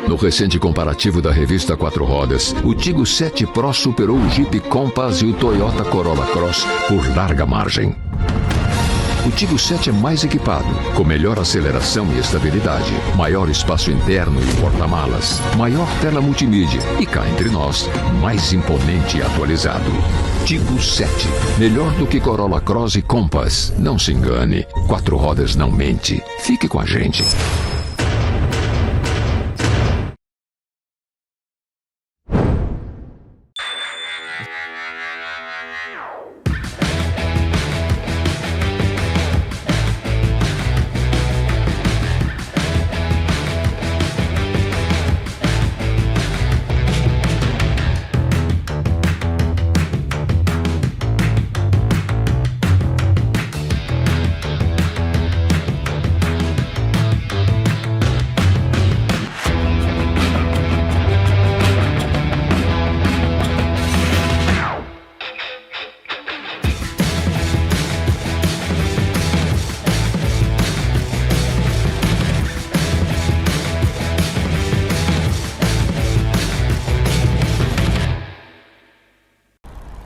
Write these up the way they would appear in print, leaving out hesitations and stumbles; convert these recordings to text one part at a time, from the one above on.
No recente comparativo da revista Quatro Rodas, o Tiggo 7 Pro superou o Jeep Compass e o Toyota Corolla Cross por larga margem. O Tiggo 7 é mais equipado, com melhor aceleração e estabilidade, maior espaço interno e porta-malas, maior tela multimídia e, cá entre nós, mais imponente e atualizado. Tiggo 7, melhor do que Corolla Cross e Compass. Não se engane, Quatro Rodas não mente. Fique com a gente.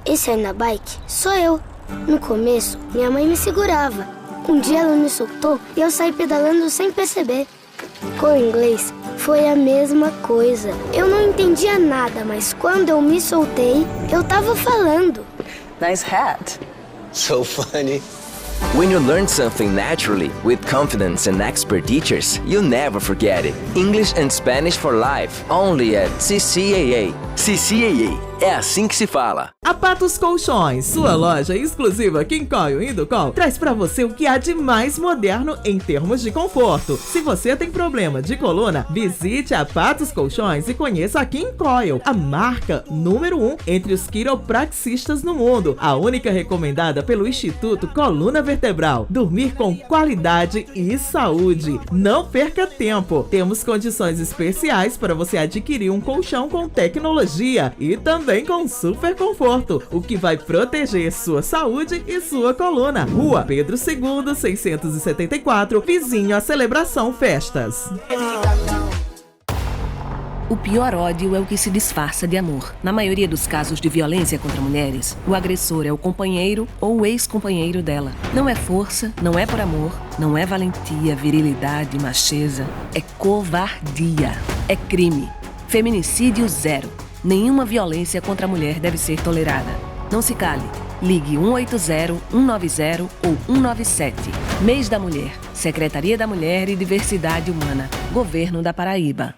Esse aí na bike sou eu. No começo, minha mãe me segurava. Um dia ela me soltou e eu saí pedalando sem perceber. Com o inglês, foi a mesma coisa. Eu não entendia nada, mas quando eu me soltei, eu tava falando. Nice hat. So funny. When you learn something naturally, with confidence and expert teachers, you'll never forget it. English and Spanish for life, only at CCAA. CCAA, é assim que se fala. A Patos Colchões, sua loja exclusiva Quincoio Indocol, traz pra você o que há de mais moderno em termos de conforto. Se você tem problema de coluna, visite a Patos Colchões e conheça a Quincoil, a marca número 1 entre os quiropraxistas no mundo, a única recomendada pelo Instituto Coluna Vertebral. Dormir com qualidade e saúde. Não perca tempo. Temos condições especiais para você adquirir um colchão com tecnologia e também com super conforto, o que vai proteger sua saúde e sua coluna. Rua Pedro II, 674, vizinho à Celebração Festas. O pior ódio é o que se disfarça de amor. Na maioria dos casos de violência contra mulheres, o agressor é o companheiro ou o ex-companheiro dela. Não é força, não é por amor, não é valentia, virilidade, macheza. É covardia. É crime. Feminicídio zero. Nenhuma violência contra a mulher deve ser tolerada. Não se cale. Ligue 180, 190 ou 197. Mês da Mulher. Secretaria da Mulher e Diversidade Humana. Governo da Paraíba.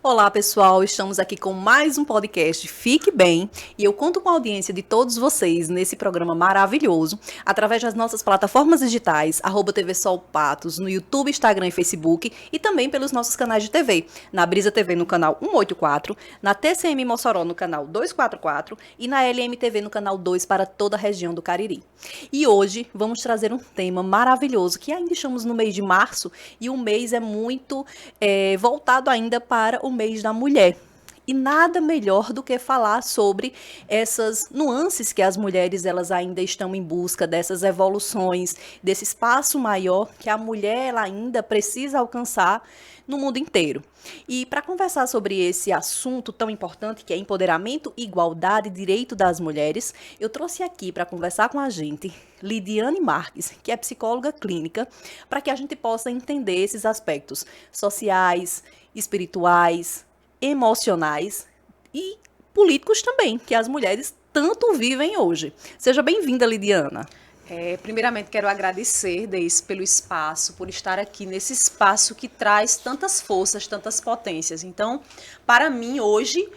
Olá pessoal, estamos aqui com mais um podcast Fique Bem e eu conto com a audiência de todos vocês nesse programa maravilhoso através das nossas plataformas digitais, @TV Sol Patos, no YouTube, Instagram e Facebook e também pelos nossos canais de TV, na Brisa TV no canal 184, na TCM Mossoró no canal 244 e na LM TV no canal 2 para toda a região do Cariri. E hoje vamos trazer um tema maravilhoso que ainda estamos no mês de março e o mês é muito voltado ainda para o mês da mulher. E nada melhor do que falar sobre essas nuances que as mulheres elas ainda estão em busca, dessas evoluções, desse espaço maior que a mulher ela ainda precisa alcançar no mundo inteiro. E para conversar sobre esse assunto tão importante que é empoderamento, igualdade e direito das mulheres, eu trouxe aqui para conversar com a gente Lidiane Marques, que é psicóloga clínica, para que a gente possa entender esses aspectos sociais, espirituais, emocionais e políticos também, que as mulheres tanto vivem hoje. Seja bem-vinda, Lidiana. Primeiramente, quero agradecer, Deise, pelo espaço, por estar aqui nesse espaço que traz tantas forças, tantas potências. Então, para mim, hoje,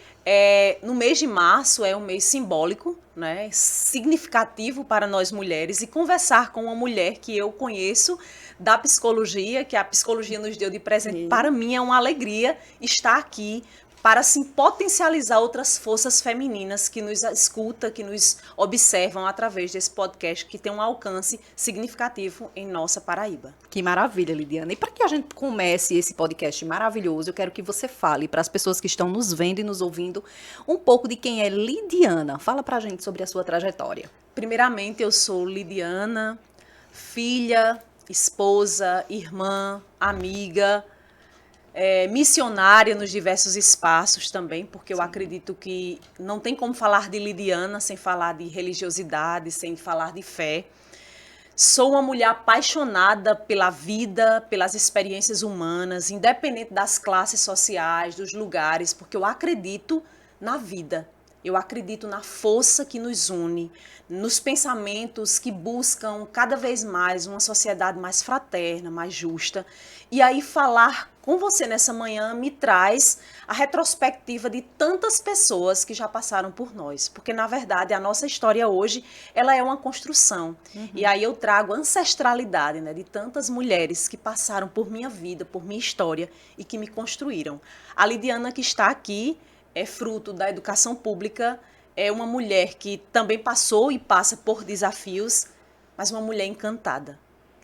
no mês de março, é um mês simbólico, né, significativo para nós mulheres, e conversar com uma mulher que eu conheço da psicologia, que a psicologia nos deu de presente, Sim. Para mim é uma alegria estar aqui para assim, potencializar outras forças femininas que nos escutam, que nos observam através desse podcast que tem um alcance significativo em nossa Paraíba. Que maravilha, Lidiana. E para que a gente comece esse podcast maravilhoso, eu quero que você fale para as pessoas que estão nos vendo e nos ouvindo um pouco de quem é Lidiana. Fala para a gente sobre a sua trajetória. Primeiramente, eu sou Lidiana, filha, esposa, irmã, amiga, missionária nos diversos espaços também, porque eu acredito que não tem como falar de Lidiana sem falar de religiosidade, sem falar de fé. Sou uma mulher apaixonada pela vida, pelas experiências humanas, independente das classes sociais, dos lugares, porque eu acredito na vida. Eu acredito na força que nos une, nos pensamentos que buscam cada vez mais uma sociedade mais fraterna, mais justa. E aí falar com você nessa manhã me traz a retrospectiva de tantas pessoas que já passaram por nós. Porque, na verdade, a nossa história hoje, ela é uma construção. E aí eu trago a ancestralidade, né, de tantas mulheres que passaram por minha vida, por minha história e que me construíram. A Lidiana que está aqui é fruto da educação pública, é uma mulher que também passou e passa por desafios, mas uma mulher encantada.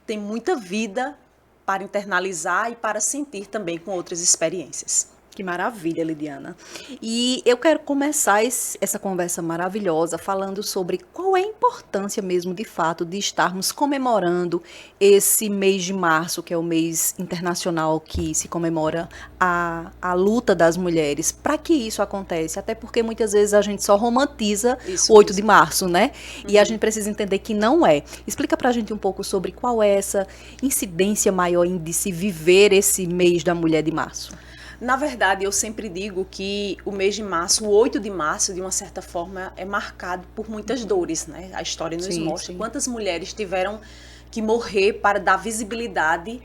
Tem muita vida para internalizar e para sentir também com outras experiências. Que maravilha, Lidiana. E eu quero começar essa conversa maravilhosa falando sobre qual é a importância mesmo, de fato, de estarmos comemorando esse mês de março, que é o mês internacional que se comemora a luta das mulheres. Para que isso acontece? Até porque muitas vezes a gente só romantiza o 8 de março, né? E a gente precisa entender que não é. Explica pra gente um pouco sobre qual é essa incidência maior de se viver esse mês da mulher de março. Na verdade, eu sempre digo que o mês de março, o 8 de março, de uma certa forma, é marcado por muitas dores, né? A história nos mostra quantas mulheres tiveram que morrer para dar visibilidade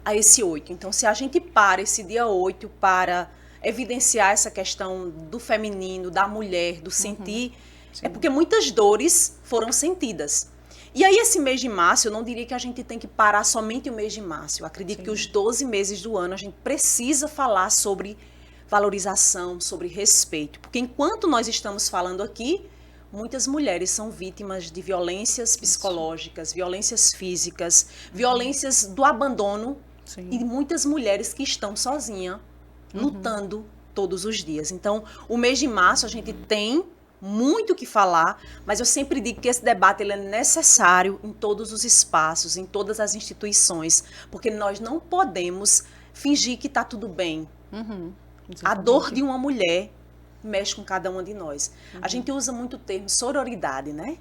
a esse 8. Então, se a gente para esse dia 8 para evidenciar essa questão do feminino, da mulher, do sentir, é porque muitas dores foram sentidas. E aí, esse mês de março, eu não diria que a gente tem que parar somente o mês de março. Eu acredito que os 12 meses do ano a gente precisa falar sobre valorização, sobre respeito. Porque enquanto nós estamos falando aqui, muitas mulheres são vítimas de violências psicológicas, violências físicas, violências do abandono. E muitas mulheres que estão sozinhas, lutando todos os dias. Então, o mês de março a gente tem muito o que falar, mas eu sempre digo que esse debate ele é necessário em todos os espaços, em todas as instituições, porque nós não podemos fingir que está tudo bem. A dor de uma mulher mexe com cada uma de nós. A gente usa muito o termo sororidade, né?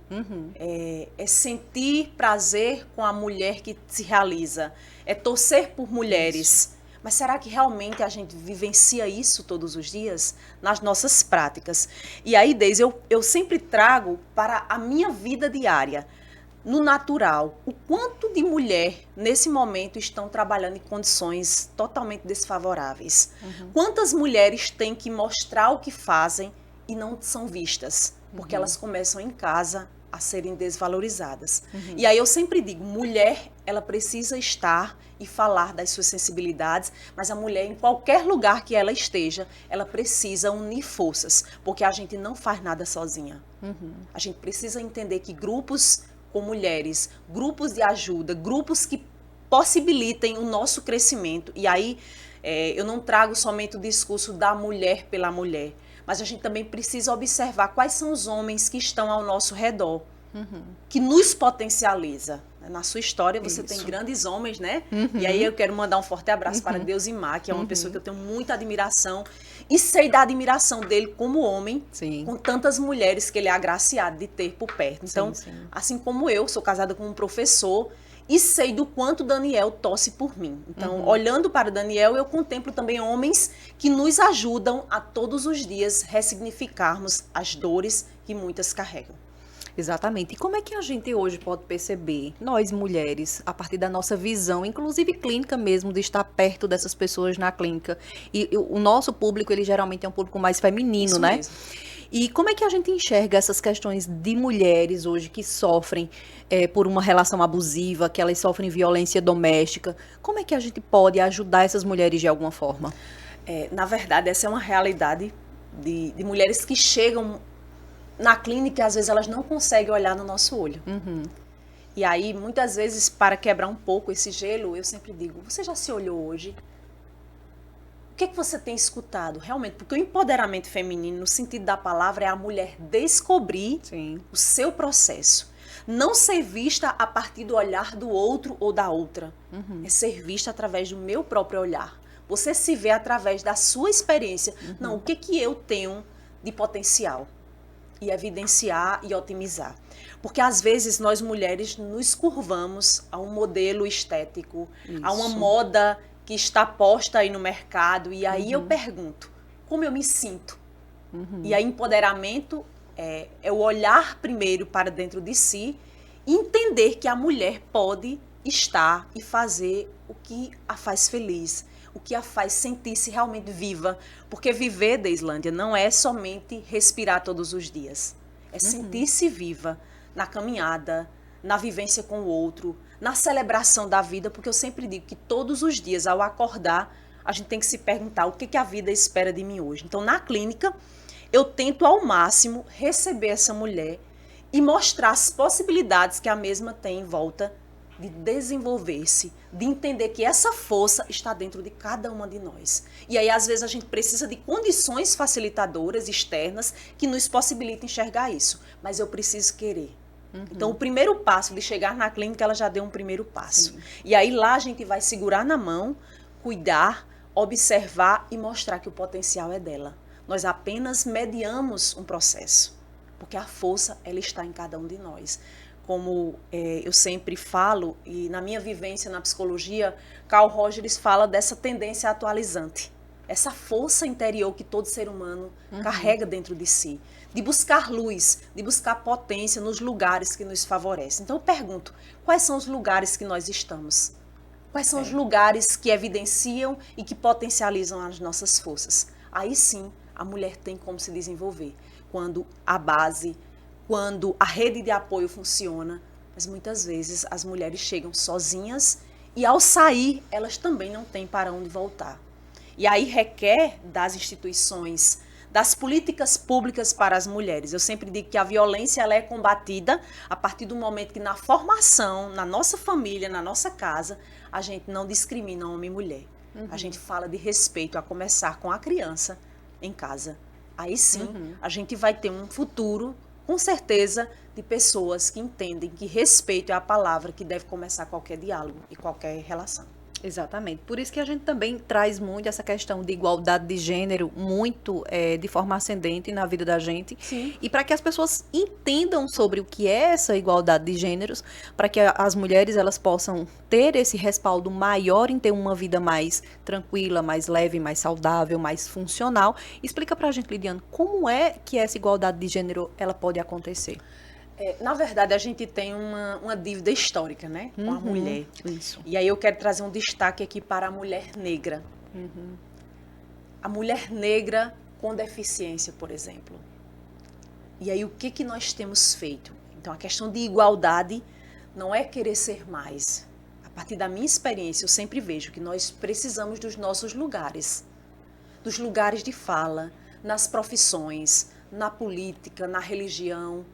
É sentir prazer com a mulher que se realiza, é torcer por mulheres. Mas será que realmente a gente vivencia isso todos os dias? Nas nossas práticas. E aí, Deise, eu sempre trago para a minha vida diária, no natural, o quanto de mulher, nesse momento, estão trabalhando em condições totalmente desfavoráveis. Quantas mulheres têm que mostrar o que fazem e não são vistas? Porque elas começam em casa a serem desvalorizadas. E aí eu sempre digo, mulher, ela precisa estar e falar das suas sensibilidades, mas a mulher, em qualquer lugar que ela esteja, ela precisa unir forças, porque a gente não faz nada sozinha. A gente precisa entender que grupos com mulheres, grupos de ajuda, grupos que possibilitem o nosso crescimento, e aí eu não trago somente o discurso da mulher pela mulher, mas a gente também precisa observar quais são os homens que estão ao nosso redor, que nos potencializa. Na sua história você tem grandes homens, né? E aí eu quero mandar um forte abraço para Deusimar, que é uma pessoa que eu tenho muita admiração, e sei da admiração dele como homem, com tantas mulheres que ele é agraciado de ter por perto. Então, assim como eu, sou casada com um professor, e sei do quanto Daniel torce por mim. Então, olhando para Daniel, eu contemplo também homens que nos ajudam a todos os dias ressignificarmos as dores que muitas carregam. Exatamente. E como é que a gente hoje pode perceber, nós mulheres, a partir da nossa visão, inclusive clínica mesmo, de estar perto dessas pessoas na clínica? E o nosso público, ele geralmente é um público mais feminino, isso né? Mesmo. E como é que a gente enxerga essas questões de mulheres hoje que sofrem por uma relação abusiva, que elas sofrem violência doméstica? Como é que a gente pode ajudar essas mulheres de alguma forma? Na verdade, essa é uma realidade de mulheres que chegam na clínica e às vezes elas não conseguem olhar no nosso olho. E aí, muitas vezes, para quebrar um pouco esse gelo, eu sempre digo, você já se olhou hoje? O que é que você tem escutado realmente? Porque o empoderamento feminino, no sentido da palavra, é a mulher descobrir o seu processo. não ser vista a partir do olhar do outro ou da outra. É ser vista através do meu próprio olhar. Você se vê através da sua experiência. Não, o que eu tenho de potencial? E evidenciar e otimizar. Porque às vezes nós mulheres nos curvamos a um modelo estético, a uma moda que está posta aí no mercado. E aí eu pergunto, como eu me sinto? E aí empoderamento é o olhar primeiro para dentro de si e entender que a mulher pode estar e fazer o que a faz feliz, o que a faz sentir-se realmente viva. Porque viver, Deislândia, não é somente respirar todos os dias. É sentir-se viva na caminhada, na vivência com o outro, na celebração da vida. Porque eu sempre digo que todos os dias, ao acordar, a gente tem que se perguntar o que a vida espera de mim hoje. Então, na clínica, eu tento ao máximo receber essa mulher e mostrar as possibilidades que a mesma tem em volta de desenvolver-se, de entender que essa força está dentro de cada uma de nós. E aí, às vezes, a gente precisa de condições facilitadoras externas que nos possibilitem enxergar isso. Mas eu preciso querer. Então, o primeiro passo de chegar na clínica, ela já deu um primeiro passo. Sim. E aí, lá a gente vai segurar na mão, cuidar, observar e mostrar que o potencial é dela. Nós apenas mediamos um processo, porque a força, ela está em cada um de nós. Como eu sempre falo, e na minha vivência na psicologia, Carl Rogers fala dessa tendência atualizante. Essa força interior que todo ser humano carrega dentro de si. De buscar luz, de buscar potência nos lugares que nos favorecem. Então eu pergunto, quais são os lugares que nós estamos? Quais são os lugares que evidenciam e que potencializam as nossas forças? Aí sim, a mulher tem como se desenvolver. Quando a base, quando a rede de apoio funciona, mas muitas vezes as mulheres chegam sozinhas e ao sair elas também não têm para onde voltar. E aí requer das instituições, das políticas públicas para as mulheres. Eu sempre digo que a violência ela é combatida a partir do momento que na formação, na nossa família, na nossa casa, a gente não discrimina homem e mulher. A gente fala de respeito, a começar com a criança em casa. Aí sim, a gente vai ter um futuro, com certeza, de pessoas que entendem que respeito é a palavra que deve começar qualquer diálogo e qualquer relação. Exatamente. Por isso que a gente também traz muito essa questão de igualdade de gênero, muito de forma ascendente na vida da gente. Sim. E para que as pessoas entendam sobre o que é essa igualdade de gêneros, para que as mulheres elas possam ter esse respaldo maior em ter uma vida mais tranquila, mais leve, mais saudável, mais funcional. Explica pra gente, Lidiane, como é que essa igualdade de gênero ela pode acontecer? Na verdade, a gente tem uma dívida histórica, né, com a mulher. Isso. E aí eu quero trazer um destaque aqui para a mulher negra. A mulher negra com deficiência, por exemplo. E aí o que nós temos feito? Então, a questão de igualdade não é querer ser mais. A partir da minha experiência, eu sempre vejo que nós precisamos dos nossos lugares. Dos lugares de fala, nas profissões, na política, na religião,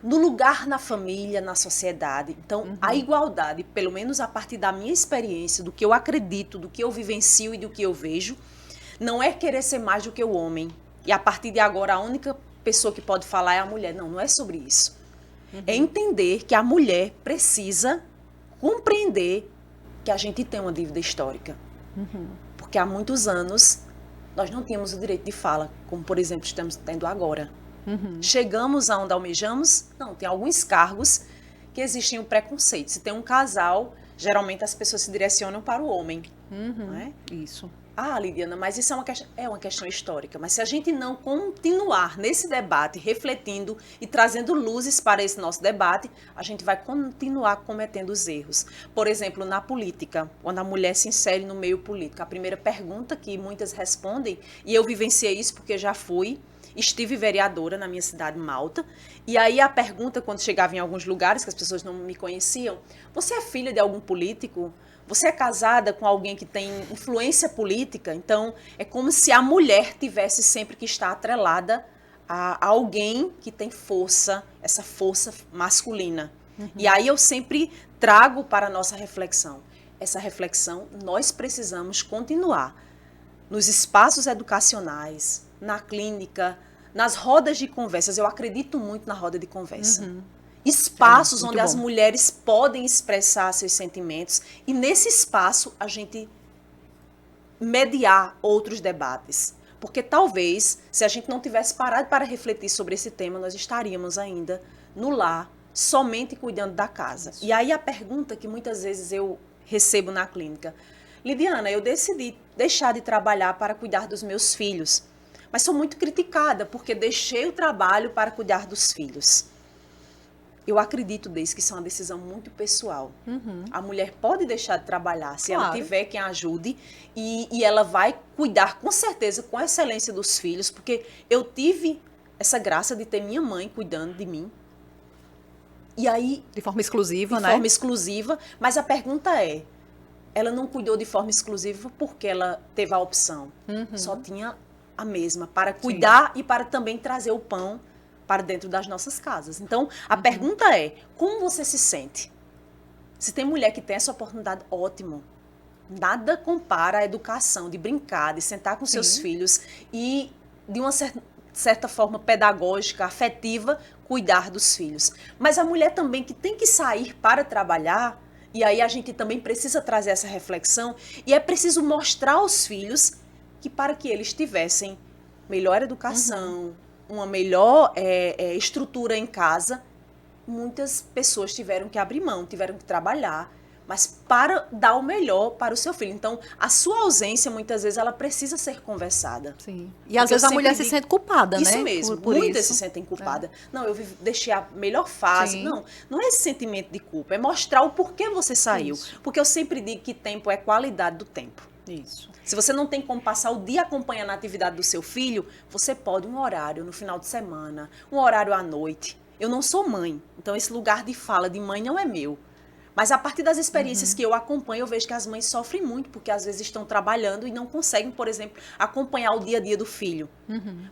no lugar na família, na sociedade. Então, a igualdade, pelo menos a partir da minha experiência, do que eu acredito, do que eu vivencio e do que eu vejo, não é querer ser mais do que o homem. E a partir de agora, a única pessoa que pode falar é a mulher. Não, não é sobre isso. É entender que a mulher precisa compreender que a gente tem uma dívida histórica. Porque há muitos anos, nós não tínhamos o direito de fala, como, por exemplo, estamos tendo agora. Chegamos aonde almejamos? Não, tem alguns cargos que existem um preconceito. Se tem um casal, geralmente as pessoas se direcionam para o homem. Não é? Isso. Ah, Lidiana, mas isso é uma questão histórica. Mas se a gente não continuar nesse debate, refletindo e trazendo luzes para esse nosso debate, a gente vai continuar cometendo os erros. Por exemplo, na política, quando a mulher se insere no meio político, a primeira pergunta que muitas respondem, e eu vivenciei isso porque já estive vereadora na minha cidade, Malta, e aí a pergunta, quando chegava em alguns lugares que as pessoas não me conheciam, você é filha de algum político? Você é casada com alguém que tem influência política? Então, é como se a mulher tivesse sempre que estar atrelada a alguém que tem força, essa força masculina. E aí eu sempre trago para a nossa reflexão. Essa reflexão nós precisamos continuar nos espaços educacionais, na clínica, nas rodas de conversas. Eu acredito muito na roda de conversa. espaços muito onde as bom. mulheres podem expressar seus sentimentos e nesse espaço a gente mediar outros debates. Porque talvez, se a gente não tivesse parado para refletir sobre esse tema, nós estaríamos ainda no lar, somente cuidando da casa. E aí a pergunta que muitas vezes eu recebo na clínica: Lidiana, eu decidi deixar de trabalhar para cuidar dos meus filhos, mas sou muito criticada porque deixei o trabalho para cuidar dos filhos. Eu acredito, Deise, que isso é uma decisão muito pessoal. A mulher pode deixar de trabalhar se ela Claro. tiver quem ajude e ela vai cuidar com certeza, com excelência dos filhos, porque eu tive essa graça de ter minha mãe cuidando de mim. E aí, De forma exclusiva, de né? forma exclusiva, mas a pergunta é, ela não cuidou de forma exclusiva porque ela teve a opção. Só tinha a mesma, para cuidar e para também trazer o pão para dentro das nossas casas. Então, a pergunta é, como você se sente? Se tem mulher que tem essa oportunidade, ótimo. Nada compara a educação, de brincar, de sentar com seus filhos e, de uma certa forma pedagógica, afetiva, cuidar dos filhos. Mas a mulher também que tem que sair para trabalhar, e aí a gente também precisa trazer essa reflexão, e é preciso mostrar aos filhos que para que eles tivessem melhor educação, uma melhor estrutura em casa, muitas pessoas tiveram que abrir mão, tiveram que trabalhar, mas para dar o melhor para o seu filho. Então, a sua ausência, muitas vezes, ela precisa ser conversada. Sim. E às Porque vezes eu a mulher sempre se digo- sente culpada, Isso né? mesmo, Por muitas isso. se sentem culpadas. Não, eu deixei a melhor fase. Sim. Não é esse sentimento de culpa, é mostrar o porquê você saiu. Isso. Porque eu sempre digo que tempo é qualidade do tempo. Isso. Se você não tem como passar o dia acompanhando a atividade do seu filho, você pode um horário no final de semana, um horário à noite. Eu não sou mãe, então esse lugar de fala de mãe não é meu. Mas a partir das experiências que eu acompanho, eu vejo que as mães sofrem muito, porque às vezes estão trabalhando e não conseguem, por exemplo, acompanhar o dia a dia do filho.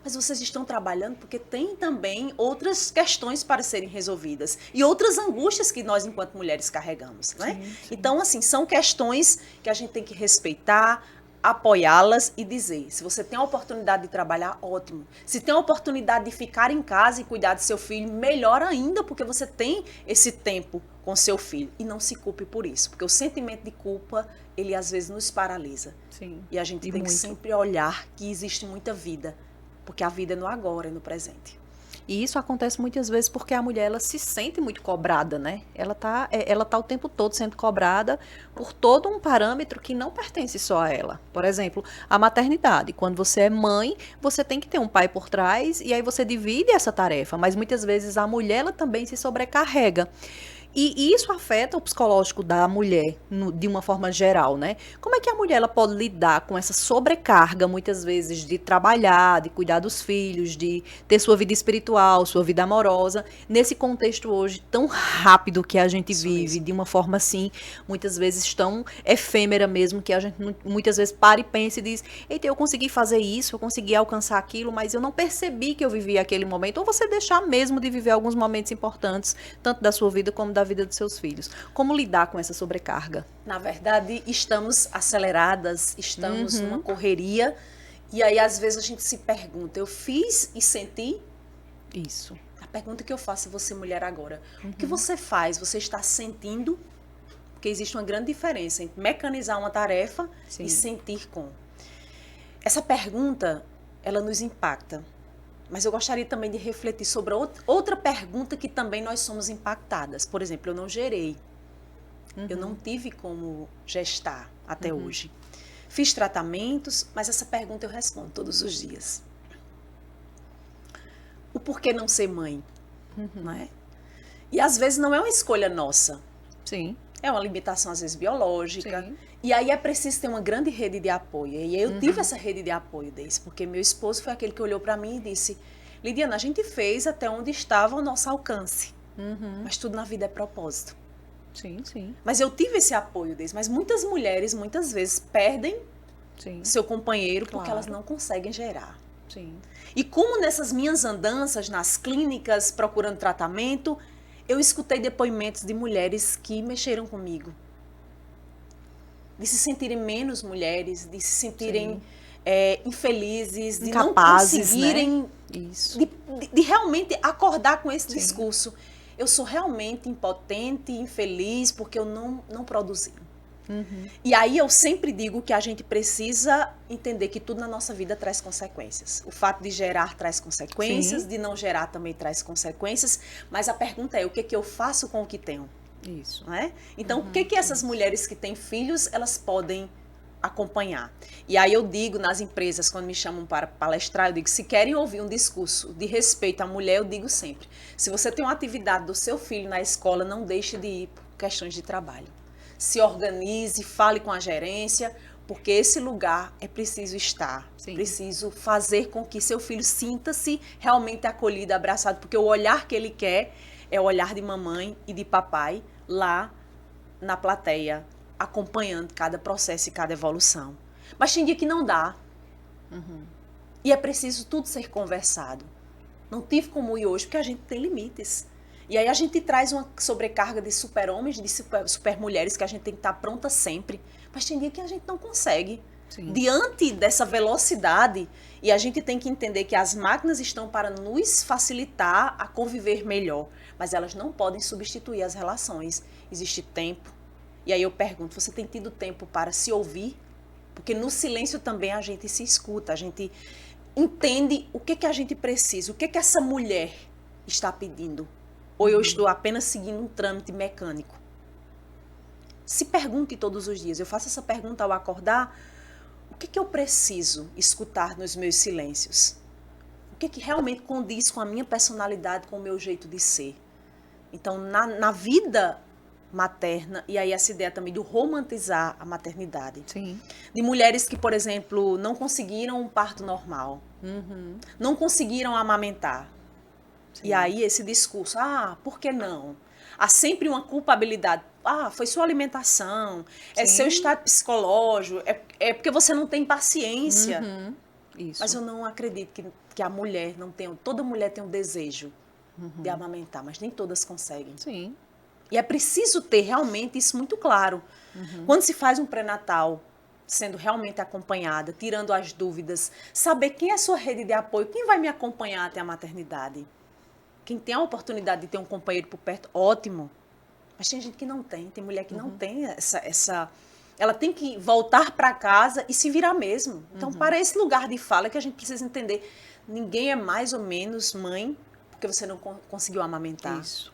Mas vocês estão trabalhando porque tem também outras questões para serem resolvidas e outras angústias que nós, enquanto mulheres, carregamos, né? Então, assim, são questões que a gente tem que respeitar, apoiá-las e dizer, se você tem a oportunidade de trabalhar, ótimo. Se tem a oportunidade de ficar em casa e cuidar do seu filho, melhor ainda, porque você tem esse tempo com seu filho. E não se culpe por isso, porque o sentimento de culpa, ele às vezes nos paralisa. Sim. E a gente E tem que muito. sempre olhar que existe muita vida, porque a vida é no agora, é no presente. E isso acontece muitas vezes porque a mulher ela se sente muito cobrada, né? Ela tá o tempo todo sendo cobrada por todo um parâmetro que não pertence só a ela. Por exemplo, a maternidade. Quando você é mãe, você tem que ter um pai por trás e aí você divide essa tarefa. Mas muitas vezes a mulher ela também se sobrecarrega. E isso afeta o psicológico da mulher de uma forma geral, né? Como é que a mulher ela pode lidar com essa sobrecarga, muitas vezes, de trabalhar, de cuidar dos filhos, de ter sua vida espiritual, sua vida amorosa, nesse contexto hoje tão rápido que a gente Isso vive, mesmo. de uma forma assim, muitas vezes tão efêmera mesmo, que a gente muitas vezes para e pensa e diz, eita, eu consegui fazer isso, eu consegui alcançar aquilo, mas eu não percebi que eu vivi aquele momento. Ou você deixar mesmo de viver alguns momentos importantes, tanto da sua vida como da vida dos seus filhos. Como lidar com essa sobrecarga? Na verdade, estamos aceleradas, estamos numa correria, e aí às vezes a gente se pergunta, eu fiz e senti? Isso. A pergunta que eu faço a você, mulher, agora, o que você faz? Você está sentindo? Porque existe uma grande diferença entre mecanizar uma tarefa Sim. e sentir com. Essa pergunta, ela nos impacta. Mas eu gostaria também de refletir sobre outra pergunta que também nós somos impactadas. Por exemplo, eu não gerei. Eu não tive como gestar até hoje. Fiz tratamentos, mas essa pergunta eu respondo todos os dias. O porquê não ser mãe? Não é? E às vezes não é uma escolha nossa. Sim. É uma limitação, às vezes, biológica. Sim. E aí é preciso ter uma grande rede de apoio. E eu tive essa rede de apoio desse, porque meu esposo foi aquele que olhou para mim e disse, Lidiana, a gente fez até onde estava o nosso alcance. Mas tudo na vida é propósito. Sim, sim, Mas eu tive esse apoio desse. Mas muitas mulheres, muitas vezes, perdem sim, seu companheiro porque Claro. elas não conseguem gerar. sim. E como nessas minhas andanças nas clínicas, procurando tratamento, eu escutei depoimentos de mulheres que mexeram comigo. De se sentirem menos mulheres, de se sentirem infelizes, de Incapazes, não conseguirem, Isso. de realmente acordar com esse discurso. eu sou realmente impotente, infeliz, porque eu não produzi. E aí eu sempre digo que a gente precisa entender que tudo na nossa vida traz consequências. O fato de gerar traz consequências, de não gerar também traz consequências, mas a pergunta é, o que eu faço com o que tenho? Isso. Não é? Então, o que essas mulheres que têm filhos, elas podem acompanhar? E aí eu digo nas empresas, quando me chamam para palestrar, eu digo, se querem ouvir um discurso de respeito à mulher, eu digo sempre, se você tem uma atividade do seu filho na escola, não deixe de ir por questões de trabalho. Se organize, fale com a gerência, porque esse lugar é preciso estar, preciso fazer com que seu filho sinta-se realmente acolhido, abraçado, porque o olhar que ele quer é o olhar de mamãe e de papai lá na plateia, acompanhando cada processo e cada evolução. Mas tem dia que não dá. E é preciso tudo ser conversado. Não tive como ir hoje, porque a gente tem limites. E aí a gente traz uma sobrecarga de super-homens, de super-mulheres, que a gente tem que estar pronta sempre. Mas tem dia que a gente não consegue. Diante dessa velocidade, e a gente tem que entender que as máquinas estão para nos facilitar a conviver melhor, mas elas não podem substituir as relações. Existe tempo. E aí eu pergunto, você tem tido tempo para se ouvir? Porque no silêncio também a gente se escuta, a gente entende o que a gente precisa, o que essa mulher está pedindo. Ou eu estou apenas seguindo um trâmite mecânico? Se pergunte todos os dias. Eu faço essa pergunta ao acordar. O que eu preciso escutar nos meus silêncios? O que realmente condiz com a minha personalidade, com o meu jeito de ser? Então, na vida materna, e aí essa ideia também do romantizar a maternidade. De mulheres que, por exemplo, não conseguiram um parto normal. Não conseguiram amamentar. E aí esse discurso, por que não? Há sempre uma culpabilidade. Foi sua alimentação, é seu estado psicológico, é porque você não tem paciência. Isso. Mas eu não acredito que a mulher não tenha, toda mulher tem um desejo de amamentar, mas nem todas conseguem. E é preciso ter realmente isso muito claro. Quando se faz um pré-natal, sendo realmente acompanhada, tirando as dúvidas, saber quem é a sua rede de apoio, quem vai me acompanhar até a maternidade. Quem tem a oportunidade de ter um companheiro por perto, ótimo. Mas tem gente que não tem, tem mulher que não tem essa... Ela tem que voltar para casa e se virar mesmo. Então, para esse lugar de fala que a gente precisa entender, ninguém é mais ou menos mãe porque você não conseguiu amamentar. Isso.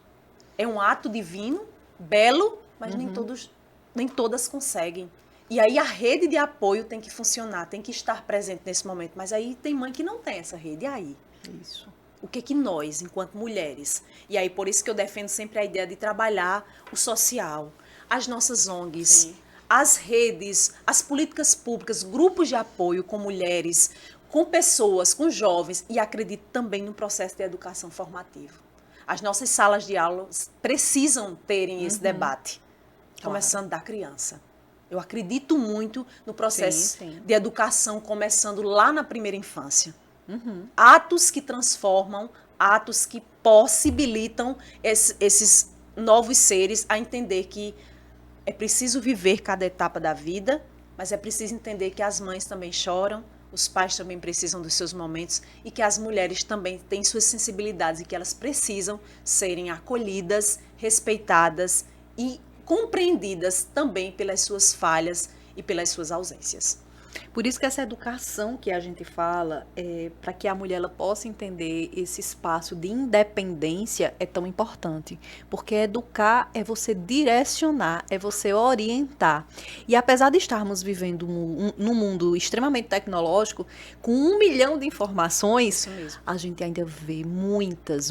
É um ato divino, belo, mas nem todas conseguem. E aí a rede de apoio tem que funcionar, tem que estar presente nesse momento. Mas aí tem mãe que não tem essa rede, e aí? Isso. O que nós, enquanto mulheres, e aí por isso que eu defendo sempre a ideia de trabalhar o social, as nossas ONGs, as redes, as políticas públicas, grupos de apoio com mulheres, com pessoas, com jovens, e acredito também no processo de educação formativa. As nossas salas de aula precisam terem esse debate, começando da criança. Eu acredito muito no processo de educação, começando lá na primeira infância. Atos que transformam, atos que possibilitam esses novos seres a entender que é preciso viver cada etapa da vida, mas é preciso entender que as mães também choram, os pais também precisam dos seus momentos e que as mulheres também têm suas sensibilidades e que elas precisam serem acolhidas, respeitadas e compreendidas também pelas suas falhas e pelas suas ausências. Por isso que essa educação que a gente fala, para que a mulher ela possa entender esse espaço de independência é tão importante. Porque educar é você direcionar, é você orientar. E apesar de estarmos vivendo num mundo extremamente tecnológico, com 1 milhão de informações, a gente ainda vê muitas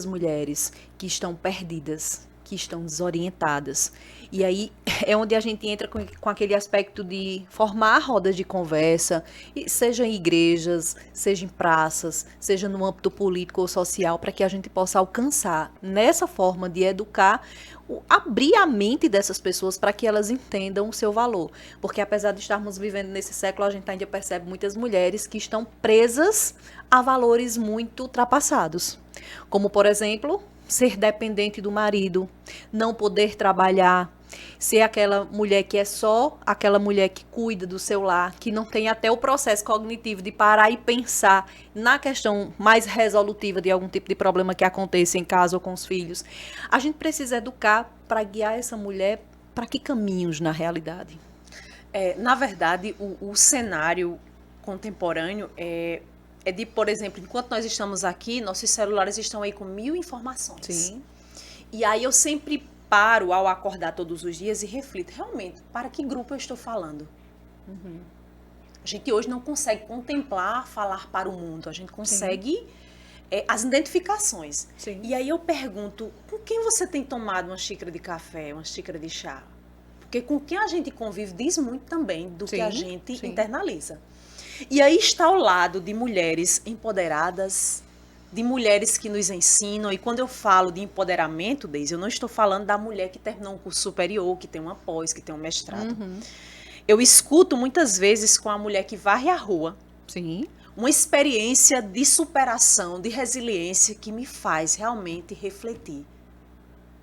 mulheres que estão perdidas, que estão desorientadas. E aí é onde a gente entra com aquele aspecto de formar rodas de conversa, seja em igrejas, seja em praças, seja no âmbito político ou social, para que a gente possa alcançar, nessa forma de educar, abrir a mente dessas pessoas para que elas entendam o seu valor. Porque apesar de estarmos vivendo nesse século, a gente ainda percebe muitas mulheres que estão presas a valores muito ultrapassados. Como, por exemplo, ser dependente do marido, não poder trabalhar, ser aquela mulher que é só aquela mulher que cuida do seu lar, que não tem até o processo cognitivo de parar e pensar na questão mais resolutiva de algum tipo de problema que aconteça em casa ou com os filhos. A gente precisa educar para guiar essa mulher para que caminhos na realidade? Na verdade, o cenário contemporâneo é de, por exemplo, enquanto nós estamos aqui, nossos celulares estão aí com 1000 informações. Sim. E aí eu sempre paro ao acordar todos os dias e reflito, realmente, para que grupo eu estou falando? A gente hoje não consegue contemplar, falar para o mundo. A gente consegue as identificações. Sim. E aí eu pergunto, com quem você tem tomado uma xícara de café, uma xícara de chá? Porque com quem a gente convive diz muito também do que a gente internaliza. E aí está ao lado de mulheres empoderadas, de mulheres que nos ensinam. E quando eu falo de empoderamento, Deise, eu não estou falando da mulher que terminou um curso superior, que tem uma pós, que tem um mestrado. Eu escuto muitas vezes com a mulher que varre a rua. Sim. Uma experiência de superação, de resiliência que me faz realmente refletir.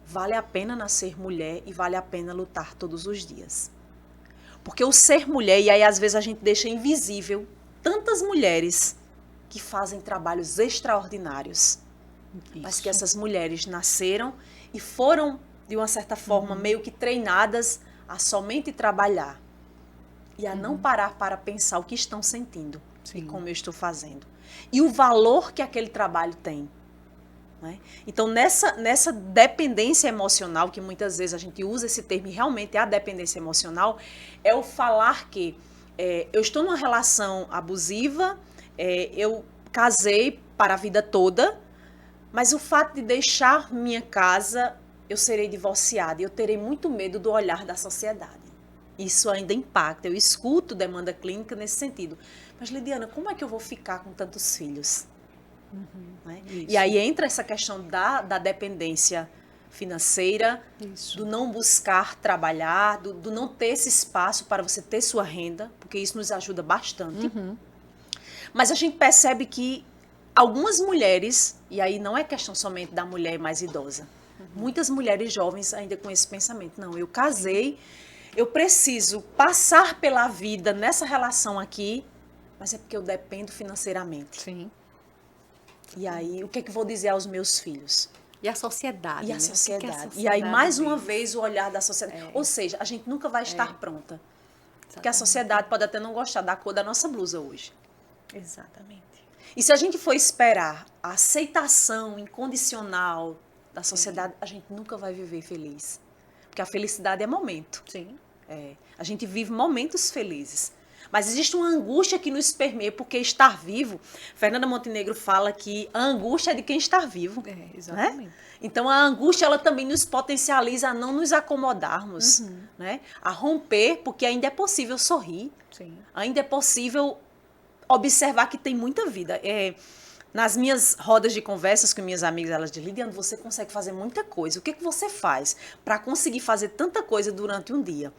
Vale a pena nascer mulher e vale a pena lutar todos os dias. Porque o ser mulher, e aí às vezes a gente deixa invisível tantas mulheres que fazem trabalhos extraordinários. Mas que essas mulheres nasceram e foram, de uma certa forma, meio que treinadas a somente trabalhar. E a não parar para pensar o que estão sentindo e como eu estou fazendo. E o valor que aquele trabalho tem. Né? Então, nessa dependência emocional, que muitas vezes a gente usa esse termo, e realmente é a dependência emocional, é o falar que eu estou numa relação abusiva, eu casei para a vida toda, mas o fato de deixar minha casa, eu serei divorciada e eu terei muito medo do olhar da sociedade. Isso ainda impacta. Eu escuto demanda clínica nesse sentido. Mas, Lidiana, como é que eu vou ficar com tantos filhos? Né? E aí entra essa questão da dependência financeira, do não buscar trabalhar, do não ter esse espaço para você ter sua renda, porque isso nos ajuda bastante. Mas a gente percebe que algumas mulheres, e aí não é questão somente da mulher mais idosa, muitas mulheres jovens ainda com esse pensamento. Não, eu casei, eu preciso passar pela vida nessa relação aqui, mas é porque eu dependo financeiramente. Sim. E aí, o que é que eu vou dizer aos meus filhos? E a sociedade. E a né? sociedade. O que é a E aí, mais uma diz? vez, o olhar da sociedade. Ou seja, a gente nunca vai estar pronta. Porque a sociedade pode até não gostar da cor da nossa blusa hoje. Exatamente. E se a gente for esperar a aceitação incondicional da sociedade, a gente nunca vai viver feliz. Porque a felicidade é momento. Sim. A gente vive momentos felizes. Mas existe uma angústia que nos permeia, porque estar vivo... Fernanda Montenegro fala que a angústia é de quem está vivo. Exatamente. Né? Então, a angústia ela também nos potencializa a não nos acomodarmos, né? A romper, porque ainda é possível sorrir. Sim. Ainda é possível observar que tem muita vida. Nas minhas rodas de conversas com minhas amigas, elas dizem, Lidiana, você consegue fazer muita coisa. O que você faz para conseguir fazer tanta coisa durante um dia?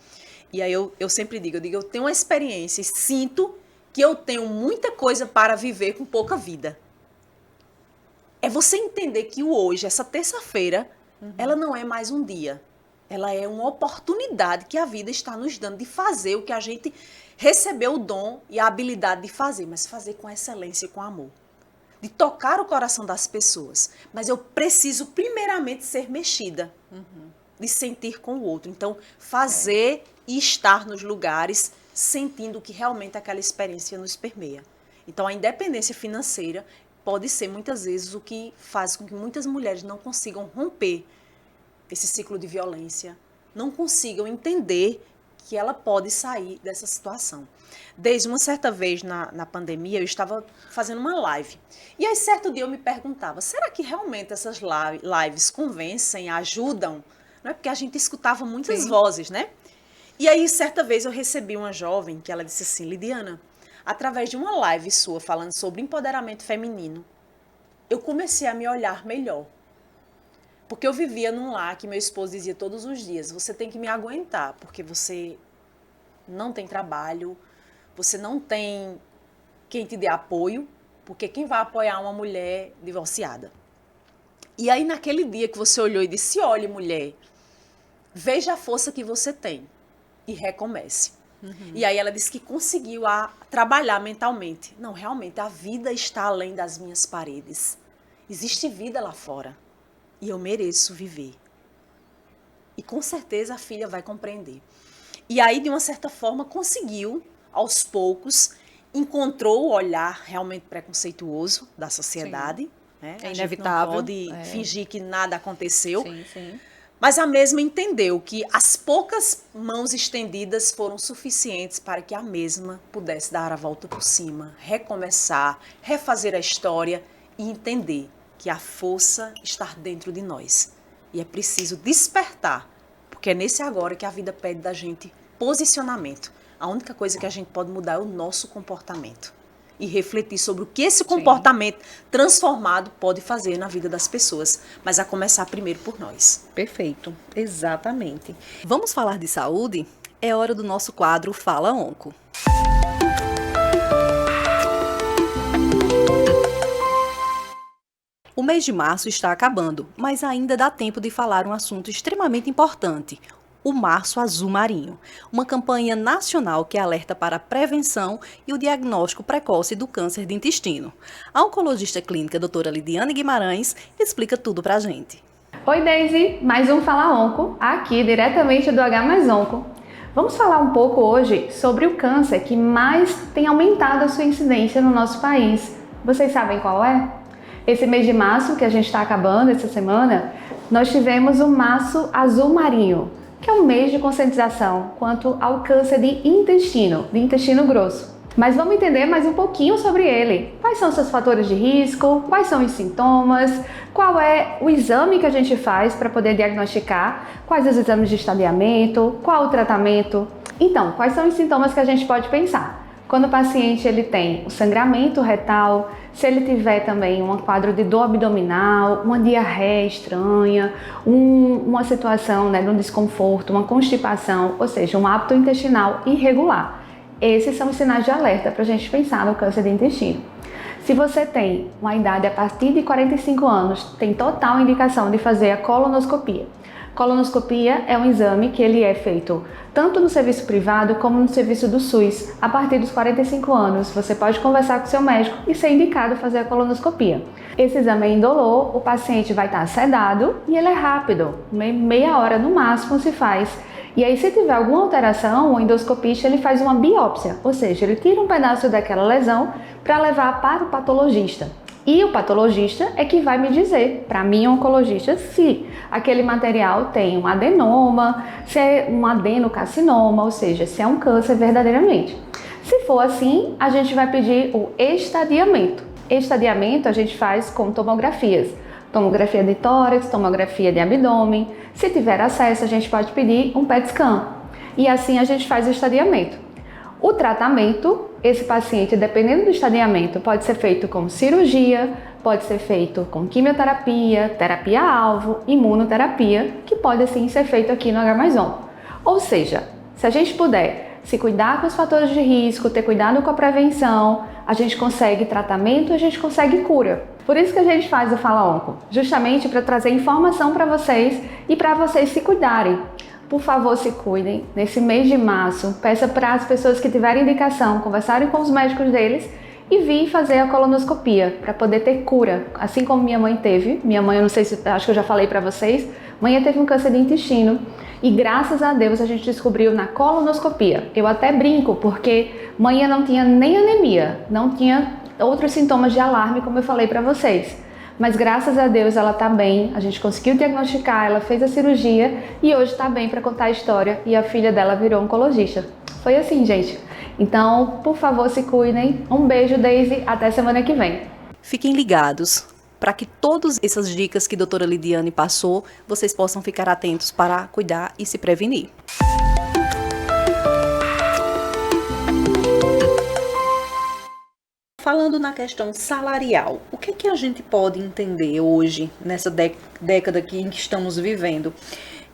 E aí eu sempre digo, eu tenho uma experiência e sinto que eu tenho muita coisa para viver com pouca vida. É você entender que o hoje, essa terça-feira, ela não é mais um dia. Ela é uma oportunidade que a vida está nos dando de fazer o que a gente recebeu o dom e a habilidade de fazer, mas fazer com excelência e com amor. De tocar o coração das pessoas. Mas eu preciso primeiramente ser mexida. De sentir com o outro. Então, fazer e estar nos lugares sentindo que realmente aquela experiência nos permeia. Então, a independência financeira pode ser, muitas vezes, o que faz com que muitas mulheres não consigam romper esse ciclo de violência, não consigam entender que ela pode sair dessa situação. Desde uma certa vez na pandemia, eu estava fazendo uma live. E aí, certo dia, eu me perguntava, será que realmente essas lives convencem, ajudam? Não é porque a gente escutava muitas vozes, né? E aí, certa vez, eu recebi uma jovem que ela disse assim, Lidiana, através de uma live sua falando sobre empoderamento feminino, eu comecei a me olhar melhor. Porque eu vivia num lar que meu esposo dizia todos os dias, você tem que me aguentar, porque você não tem trabalho, você não tem quem te dê apoio, porque quem vai apoiar uma mulher divorciada? E aí, naquele dia que você olhou e disse, olhe, mulher, veja a força que você tem e recomece. E aí ela disse que conseguiu trabalhar mentalmente. Não, realmente, a vida está além das minhas paredes. Existe vida lá fora. E eu mereço viver. E com certeza a filha vai compreender. E aí, de uma certa forma, conseguiu, aos poucos, encontrou o olhar realmente preconceituoso da sociedade. Né? É A gente inevitável. não pode fingir que nada aconteceu. Sim, sim. Mas a mesma entendeu que as poucas mãos estendidas foram suficientes para que a mesma pudesse dar a volta por cima, recomeçar, refazer a história e entender que a força está dentro de nós. E é preciso despertar, porque é nesse agora que a vida pede da gente posicionamento. A única coisa que a gente pode mudar é o nosso comportamento. E refletir sobre o que esse comportamento transformado pode fazer na vida das pessoas. Mas a começar primeiro por nós. Perfeito, exatamente. Vamos falar de saúde? É hora do nosso quadro Fala Onco. O mês de março está acabando, mas ainda dá tempo de falar um assunto extremamente importante: o Março Azul Marinho, uma campanha nacional que alerta para a prevenção e o diagnóstico precoce do câncer de intestino. A oncologista clínica doutora Lidiane Guimarães explica tudo pra gente. Oi Daisy, mais um Fala Onco, aqui diretamente do H+Onco. Vamos falar um pouco hoje sobre o câncer que mais tem aumentado a sua incidência no nosso país. Vocês sabem qual é? Esse mês de março, que a gente está acabando essa semana, nós tivemos o Março Azul Marinho, que é um mês de conscientização quanto ao câncer de intestino grosso. Mas vamos entender mais um pouquinho sobre ele. Quais são os seus fatores de risco? Quais são os sintomas? Qual é o exame que a gente faz para poder diagnosticar? Quais os exames de estadiamento? Qual o tratamento? Então, quais são os sintomas que a gente pode pensar? Quando o paciente ele tem o sangramento retal, se ele tiver também um quadro de dor abdominal, uma diarreia estranha, uma situação de um desconforto, uma constipação, ou seja, um hábito intestinal irregular. Esses são os sinais de alerta para a gente pensar no câncer de intestino. Se você tem uma idade a partir de 45 anos, tem total indicação de fazer a colonoscopia. Colonoscopia é um exame que ele é feito tanto no serviço privado como no serviço do SUS. A partir dos 45 anos, você pode conversar com seu médico e ser indicado fazer a colonoscopia. Esse exame é indolor, o paciente vai estar sedado e ele é rápido, meia hora no máximo se faz. E aí, se tiver alguma alteração, o endoscopista ele faz uma biópsia, ou seja, ele tira um pedaço daquela lesão para levar para o patologista. E o patologista é que vai me dizer, para mim, oncologista, se aquele material tem um adenoma, se é um adenocarcinoma, ou seja, se é um câncer verdadeiramente. Se for assim, a gente vai pedir o estadiamento. Estadiamento a gente faz com tomografias. Tomografia de tórax, tomografia de abdômen. Se tiver acesso, a gente pode pedir um PET scan. E assim a gente faz o estadiamento. O tratamento, esse paciente, dependendo do estadiamento, pode ser feito com cirurgia, pode ser feito com quimioterapia, terapia-alvo, imunoterapia, que pode assim ser feito aqui no H+Onco. Ou seja, se a gente puder se cuidar com os fatores de risco, ter cuidado com a prevenção, a gente consegue tratamento, a gente consegue cura. Por isso que a gente faz o Fala Onco, justamente para trazer informação para vocês e para vocês se cuidarem. Por favor, se cuidem. Nesse mês de março, peça para as pessoas que tiverem indicação conversarem com os médicos deles e vir fazer a colonoscopia para poder ter cura, assim como minha mãe teve. Minha mãe, eu não sei se, acho que eu já falei para vocês, mãe teve um câncer de intestino e graças a Deus a gente descobriu na colonoscopia. Eu até brinco porque mãe não tinha nem anemia, não tinha outros sintomas de alarme, como eu falei para vocês. Mas graças a Deus ela está bem, a gente conseguiu diagnosticar, ela fez a cirurgia e hoje está bem para contar a história e a filha dela virou oncologista. Foi assim, gente. Então, por favor, se cuidem. Um beijo, Daisy. Até semana que vem. Fiquem ligados para que todas essas dicas que a doutora Lidiane passou, vocês possam ficar atentos para cuidar e se prevenir. Falando na questão salarial, o que é que a gente pode entender hoje, nessa década em que estamos vivendo?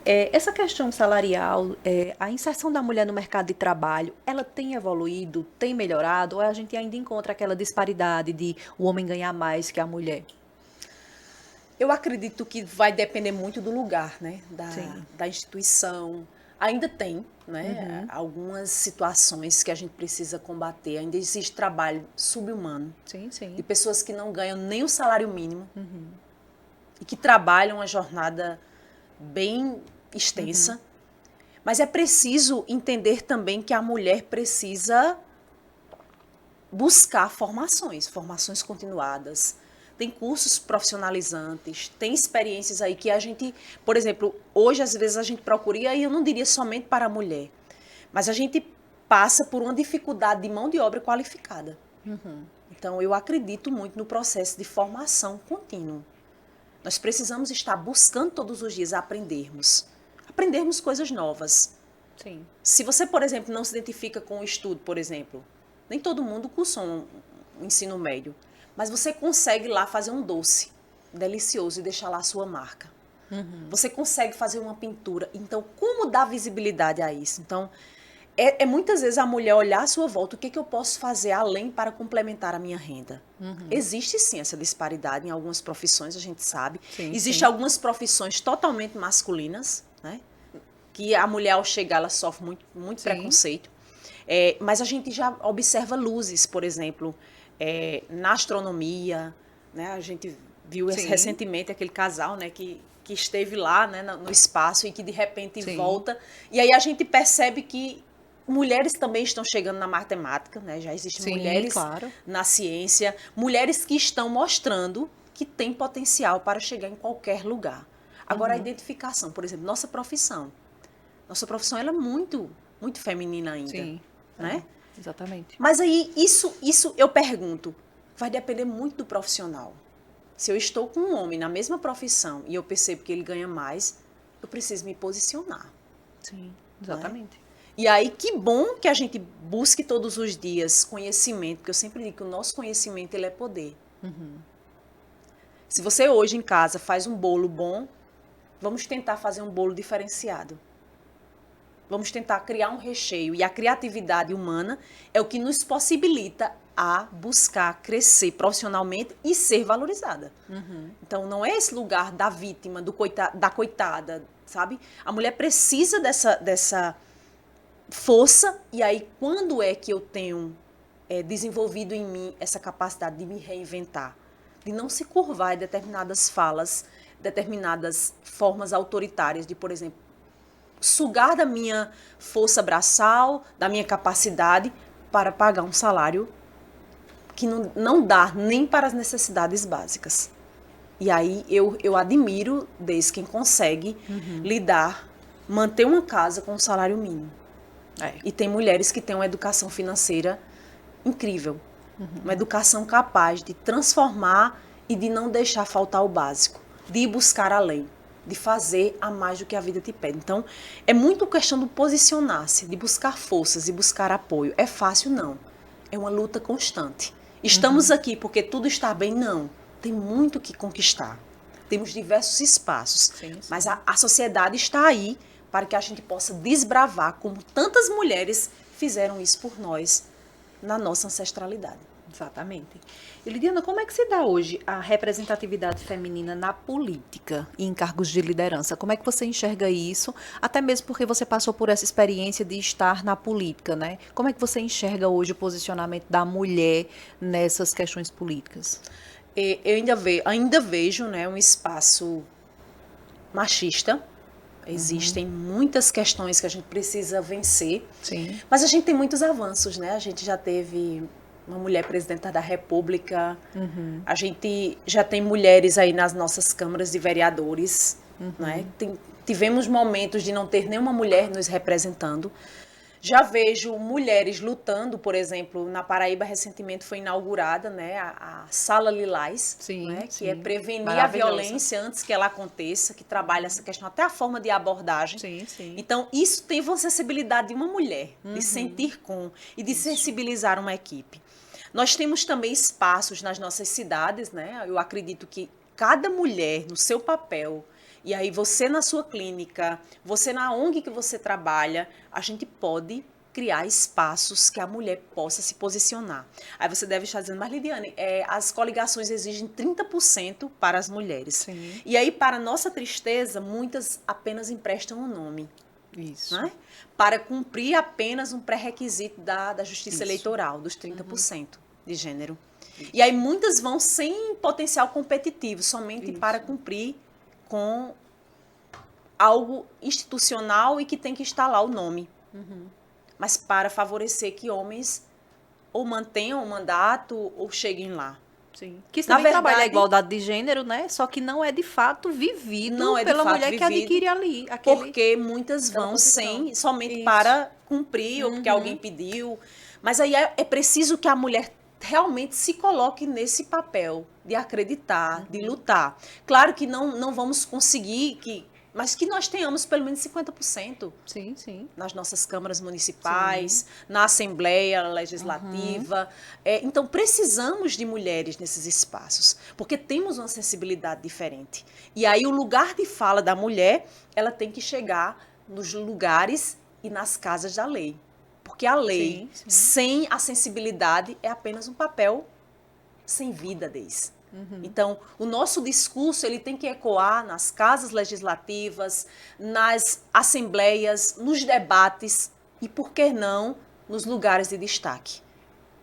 Essa questão salarial, a inserção da mulher no mercado de trabalho, ela tem evoluído, tem melhorado, ou a gente ainda encontra aquela disparidade de o homem ganhar mais que a mulher? Eu acredito que vai depender muito do lugar, né? Sim. Da instituição. Ainda tem, né? Algumas situações que a gente precisa combater. Ainda existe trabalho subhumano Sim, sim. de pessoas que não ganham nem o salário mínimo e que trabalham uma jornada bem extensa. Mas é preciso entender também que a mulher precisa buscar formações continuadas. Tem cursos profissionalizantes, tem experiências aí que a gente, por exemplo, hoje às vezes a gente procura, e aí eu não diria somente para a mulher, mas a gente passa por uma dificuldade de mão de obra qualificada. Então eu acredito muito no processo de formação contínua. Nós precisamos estar buscando todos os dias aprendermos coisas novas. Sim. Se você, por exemplo, não se identifica com o estudo, por exemplo, nem todo mundo cursou um ensino médio, mas você consegue lá fazer um doce delicioso e deixar lá a sua marca. Você consegue fazer uma pintura. Então, como dar visibilidade a isso? Então, é muitas vezes a mulher olhar à sua volta, o que eu posso fazer além para complementar a minha renda? Existe sim essa disparidade em algumas profissões, a gente sabe. Sim, Existem sim. algumas profissões totalmente masculinas, né? Que a mulher, ao chegar, ela sofre muito Sim. preconceito. Mas a gente já observa luzes, por exemplo, na astronomia, né? A gente viu Sim. recentemente aquele casal, né, que esteve lá, né, no espaço e que de repente Sim. volta. E aí a gente percebe que mulheres também estão chegando na matemática, né? Já existem Sim, mulheres claro. na ciência, mulheres que estão mostrando que tem potencial para chegar em qualquer lugar. Agora, a identificação, por exemplo, nossa profissão. Nossa profissão ela é muito feminina ainda. Sim. Né? Exatamente. Mas aí, isso eu pergunto, vai depender muito do profissional. Se eu estou com um homem na mesma profissão e eu percebo que ele ganha mais, eu preciso me posicionar. Sim, exatamente. E aí, que bom que a gente busque todos os dias conhecimento, porque eu sempre digo que o nosso conhecimento ele é poder. Se você hoje em casa faz um bolo bom, vamos tentar fazer um bolo diferenciado. Vamos tentar criar um recheio. E a criatividade humana é o que nos possibilita a buscar crescer profissionalmente e ser valorizada. Então, não é esse lugar da vítima, da coitada, sabe? A mulher precisa dessa força. E aí, quando é que eu tenho desenvolvido em mim essa capacidade de me reinventar? De não se curvar em determinadas falas, determinadas formas autoritárias de, por exemplo, sugar da minha força braçal, da minha capacidade para pagar um salário que não dá nem para as necessidades básicas. E aí eu admiro desde quem consegue manter uma casa com um salário mínimo. E tem mulheres que têm uma educação financeira incrível. Uma educação capaz de transformar e de não deixar faltar o básico, de ir buscar além, de fazer a mais do que a vida te pede. Então, é muito questão de posicionar-se, de buscar forças e buscar apoio. É fácil? Não. É uma luta constante. Estamos aqui porque tudo está bem? Não. Tem muito que conquistar. Temos diversos espaços. Sim. Mas a sociedade está aí para que a gente possa desbravar como tantas mulheres fizeram isso por nós na nossa ancestralidade. Exatamente. E Lidiana, como é que se dá hoje a representatividade feminina na política e em cargos de liderança? Como é que você enxerga isso? Até mesmo porque você passou por essa experiência de estar na política, né? Como é que você enxerga hoje o posicionamento da mulher nessas questões políticas? Eu ainda vejo, né, um espaço machista. Existem muitas questões que a gente precisa vencer. Sim. Mas a gente tem muitos avanços, né? A gente já teve uma mulher presidenta da República. A gente já tem mulheres aí nas nossas câmaras de vereadores. Né? Tivemos momentos de não ter nenhuma mulher nos representando. Já vejo mulheres lutando, por exemplo, na Paraíba recentemente foi inaugurada, né, a Sala Lilás, Sim, né, sim. que é prevenir a Maravilhosa. violência antes que ela aconteça, que trabalha essa questão, até a forma de abordagem. Sim, sim. Então, isso tem uma sensibilidade de uma mulher, de sentir com e de sensibilizar uma equipe. Nós temos também espaços nas nossas cidades, né? Eu acredito que cada mulher, no seu papel, e aí você na sua clínica, você na ONG que você trabalha, a gente pode criar espaços que a mulher possa se posicionar. Aí você deve estar dizendo, mas Lidiane, as coligações exigem 30% para as mulheres. Sim. E aí, para nossa tristeza, muitas apenas emprestam o nome. Isso. Né? Para cumprir apenas um pré-requisito da Justiça Isso. Eleitoral, dos 30% de gênero. E aí muitas vão sem potencial competitivo, somente para cumprir com algo institucional e que tem que estar lá o nome. Mas para favorecer que homens ou mantenham o mandato ou cheguem lá. Sim. Que Na também trabalha a verdade- igualdade de gênero, né? Só que não é de fato vivido Não é de pela fato mulher que vivido, adquire ali. Aquele... Porque muitas aquela vão posição. somente Isso. para cumprir ou porque alguém pediu. Mas aí é preciso que a mulher realmente se coloque nesse papel de acreditar, de lutar. Claro que não vamos conseguir, mas que nós tenhamos pelo menos 50%. Sim, sim. Nas nossas câmaras municipais, na Assembleia Legislativa. Então, precisamos de mulheres nesses espaços, porque temos uma sensibilidade diferente. E aí, o lugar de fala da mulher, ela tem que chegar nos lugares e nas casas da lei. Porque a lei, Sim, sim. sem a sensibilidade, é apenas um papel sem vida, Deise. Então, o nosso discurso ele tem que ecoar nas casas legislativas, nas assembleias, nos debates e, por que não, nos lugares de destaque.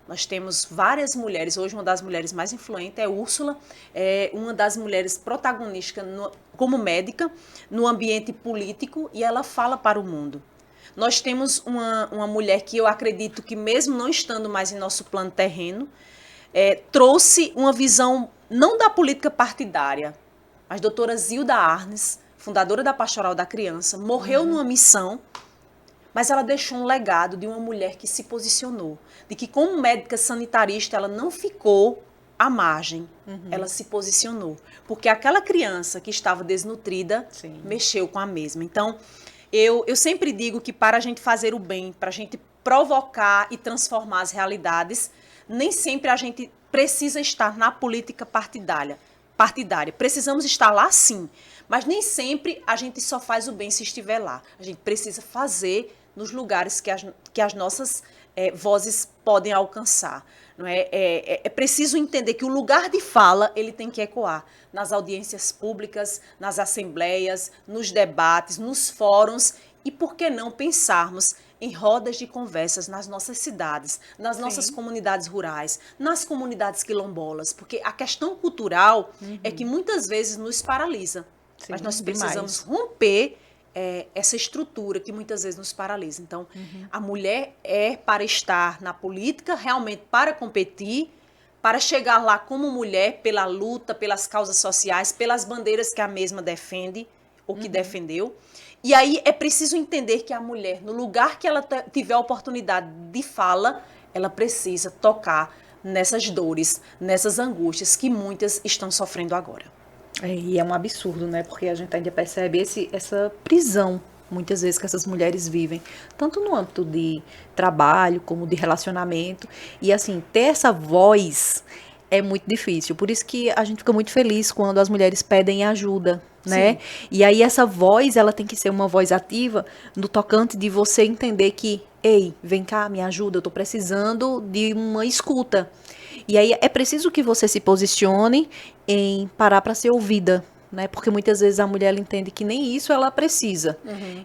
Nós temos várias mulheres, hoje uma das mulheres mais influentes é Úrsula, uma das mulheres protagonistas como médica no ambiente político e ela fala para o mundo. Nós temos uma mulher que eu acredito que mesmo não estando mais em nosso plano terreno, trouxe uma visão não da política partidária, mas a doutora Zilda Arnes, fundadora da Pastoral da Criança, morreu numa missão, mas ela deixou um legado de uma mulher que se posicionou, de que como médica sanitarista ela não ficou à margem, ela se posicionou, porque aquela criança que estava desnutrida Sim. mexeu com a mesma. Então, eu sempre digo que para a gente fazer o bem, para a gente provocar e transformar as realidades, nem sempre a gente precisa estar na política partidária. Precisamos estar lá, sim, mas nem sempre a gente só faz o bem se estiver lá. A gente precisa fazer nos lugares que as nossas vozes podem alcançar. Não é? É preciso entender que o lugar de fala ele tem que ecoar nas audiências públicas, nas assembleias, nos debates, nos fóruns e, por que não, pensarmos em rodas de conversas nas nossas cidades, nas nossas comunidades rurais, nas comunidades quilombolas, porque a questão cultural é que muitas vezes nos paralisa, Sim, mas nós demais. precisamos romper essa estrutura que muitas vezes nos paralisa. Então, a mulher é para estar na política, realmente para competir, para chegar lá como mulher pela luta, pelas causas sociais, pelas bandeiras que a mesma defende ou que defendeu. E aí é preciso entender que a mulher, no lugar que ela tiver a oportunidade de fala, ela precisa tocar nessas dores, nessas angústias que muitas estão sofrendo agora. E é um absurdo, né? Porque a gente ainda percebe essa prisão, muitas vezes, que essas mulheres vivem, tanto no âmbito de trabalho, como de relacionamento. E, assim, ter essa voz é muito difícil. Por isso que a gente fica muito feliz quando as mulheres pedem ajuda, né? E aí essa voz, ela tem que ser uma voz ativa no tocante de você entender que, ei, vem cá, me ajuda, eu tô precisando de uma escuta. E aí é preciso que você se posicione em parar para ser ouvida, né? Porque muitas vezes a mulher ela entende que nem isso ela precisa.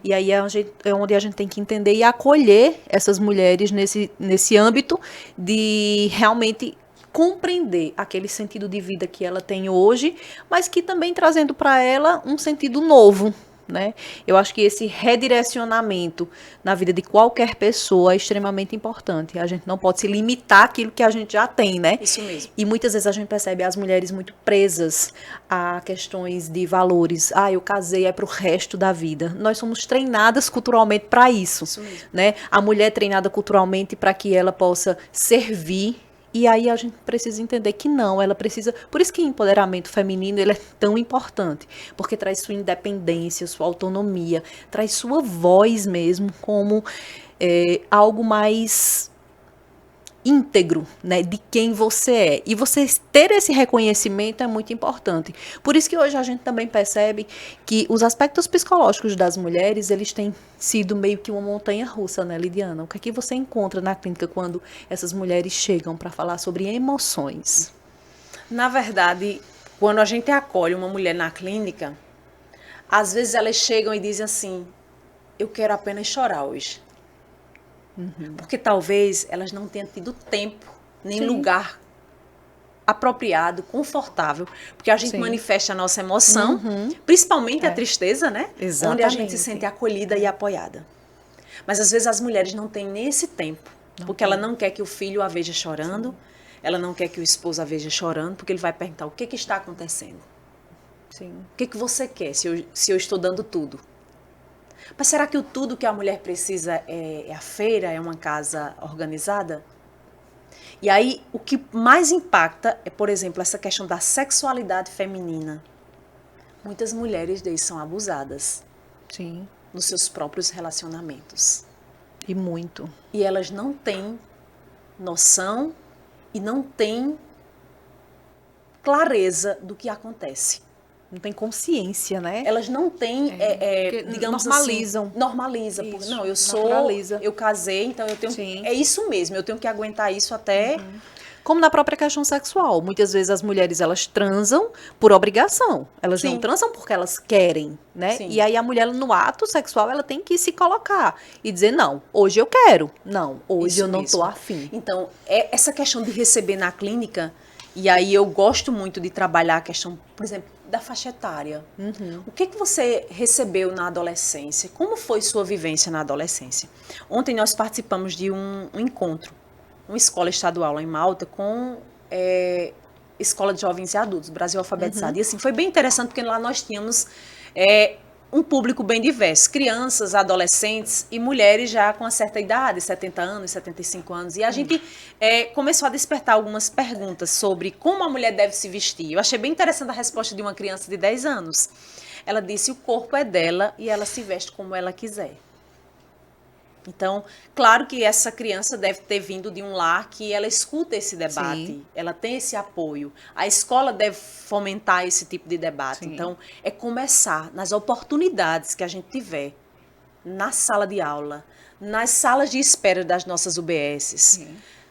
E aí é onde a gente tem que entender e acolher essas mulheres nesse âmbito de realmente compreender aquele sentido de vida que ela tem hoje, mas que também trazendo para ela um sentido novo, né? Eu acho que esse redirecionamento na vida de qualquer pessoa é extremamente importante. A gente não pode se limitar àquilo que a gente já tem, né? Isso mesmo. E muitas vezes a gente percebe as mulheres muito presas a questões de valores. Eu casei, é pro resto da vida. Nós somos treinadas culturalmente para isso, mesmo. né? A mulher é treinada culturalmente para que ela possa servir. E aí a gente precisa entender que não, ela precisa... Por isso que o empoderamento feminino ele é tão importante, porque traz sua independência, sua autonomia, traz sua voz mesmo como algo mais íntegro, né, de quem você é. E você ter esse reconhecimento é muito importante. Por isso que hoje a gente também percebe que os aspectos psicológicos das mulheres, eles têm sido meio que uma montanha-russa, né, Lidiana? O que é que você encontra na clínica quando essas mulheres chegam para falar sobre emoções? Na verdade, quando a gente acolhe uma mulher na clínica, às vezes elas chegam e dizem assim, eu quero apenas chorar hoje. Porque talvez elas não tenham tido tempo, nem lugar apropriado, confortável, porque a gente manifesta a nossa emoção, principalmente a tristeza, né? Exatamente. Onde a gente se sente acolhida e apoiada. Mas às vezes as mulheres não têm nem esse tempo, porque ela não quer que o filho a veja chorando, ela não quer que o esposo a veja chorando, porque ele vai perguntar o que está acontecendo. O que você quer se eu estou dando tudo? Mas será que o tudo que a mulher precisa é a feira, é uma casa organizada? E aí, o que mais impacta é, por exemplo, essa questão da sexualidade feminina. Muitas mulheres são abusadas nos seus próprios relacionamentos. E muito. E elas não têm noção e não têm clareza do que acontece. Não tem consciência, né? Elas não têm, digamos normalizam. assim, normaliza. Porque, não, eu casei, então eu tenho, é isso mesmo, eu tenho que aguentar isso até... Como na própria questão sexual. Muitas vezes as mulheres, elas transam por obrigação. Elas não transam porque elas querem, né? E aí a mulher, no ato sexual, ela tem que se colocar e dizer, não, hoje eu quero. Não, hoje eu não tô afim. Então, essa questão de receber na clínica, e aí eu gosto muito de trabalhar a questão, por exemplo, da faixa etária. O que você recebeu na adolescência? Como foi sua vivência na adolescência? Ontem nós participamos de um encontro, uma escola estadual lá em Malta, com Escola de Jovens e Adultos, Brasil Alfabetizado. E assim, foi bem interessante, porque lá nós tínhamos um público bem diverso, crianças, adolescentes e mulheres já com uma certa idade, 70 anos, 75 anos. E a gente começou a despertar algumas perguntas sobre como a mulher deve se vestir. Eu achei bem interessante a resposta de uma criança de 10 anos. Ela disse, o corpo é dela e ela se veste como ela quiser. Então, claro que essa criança deve ter vindo de um lar que ela escuta esse debate, ela tem esse apoio. A escola deve fomentar esse tipo de debate. Então, é começar nas oportunidades que a gente tiver, na sala de aula, nas salas de espera das nossas UBSs,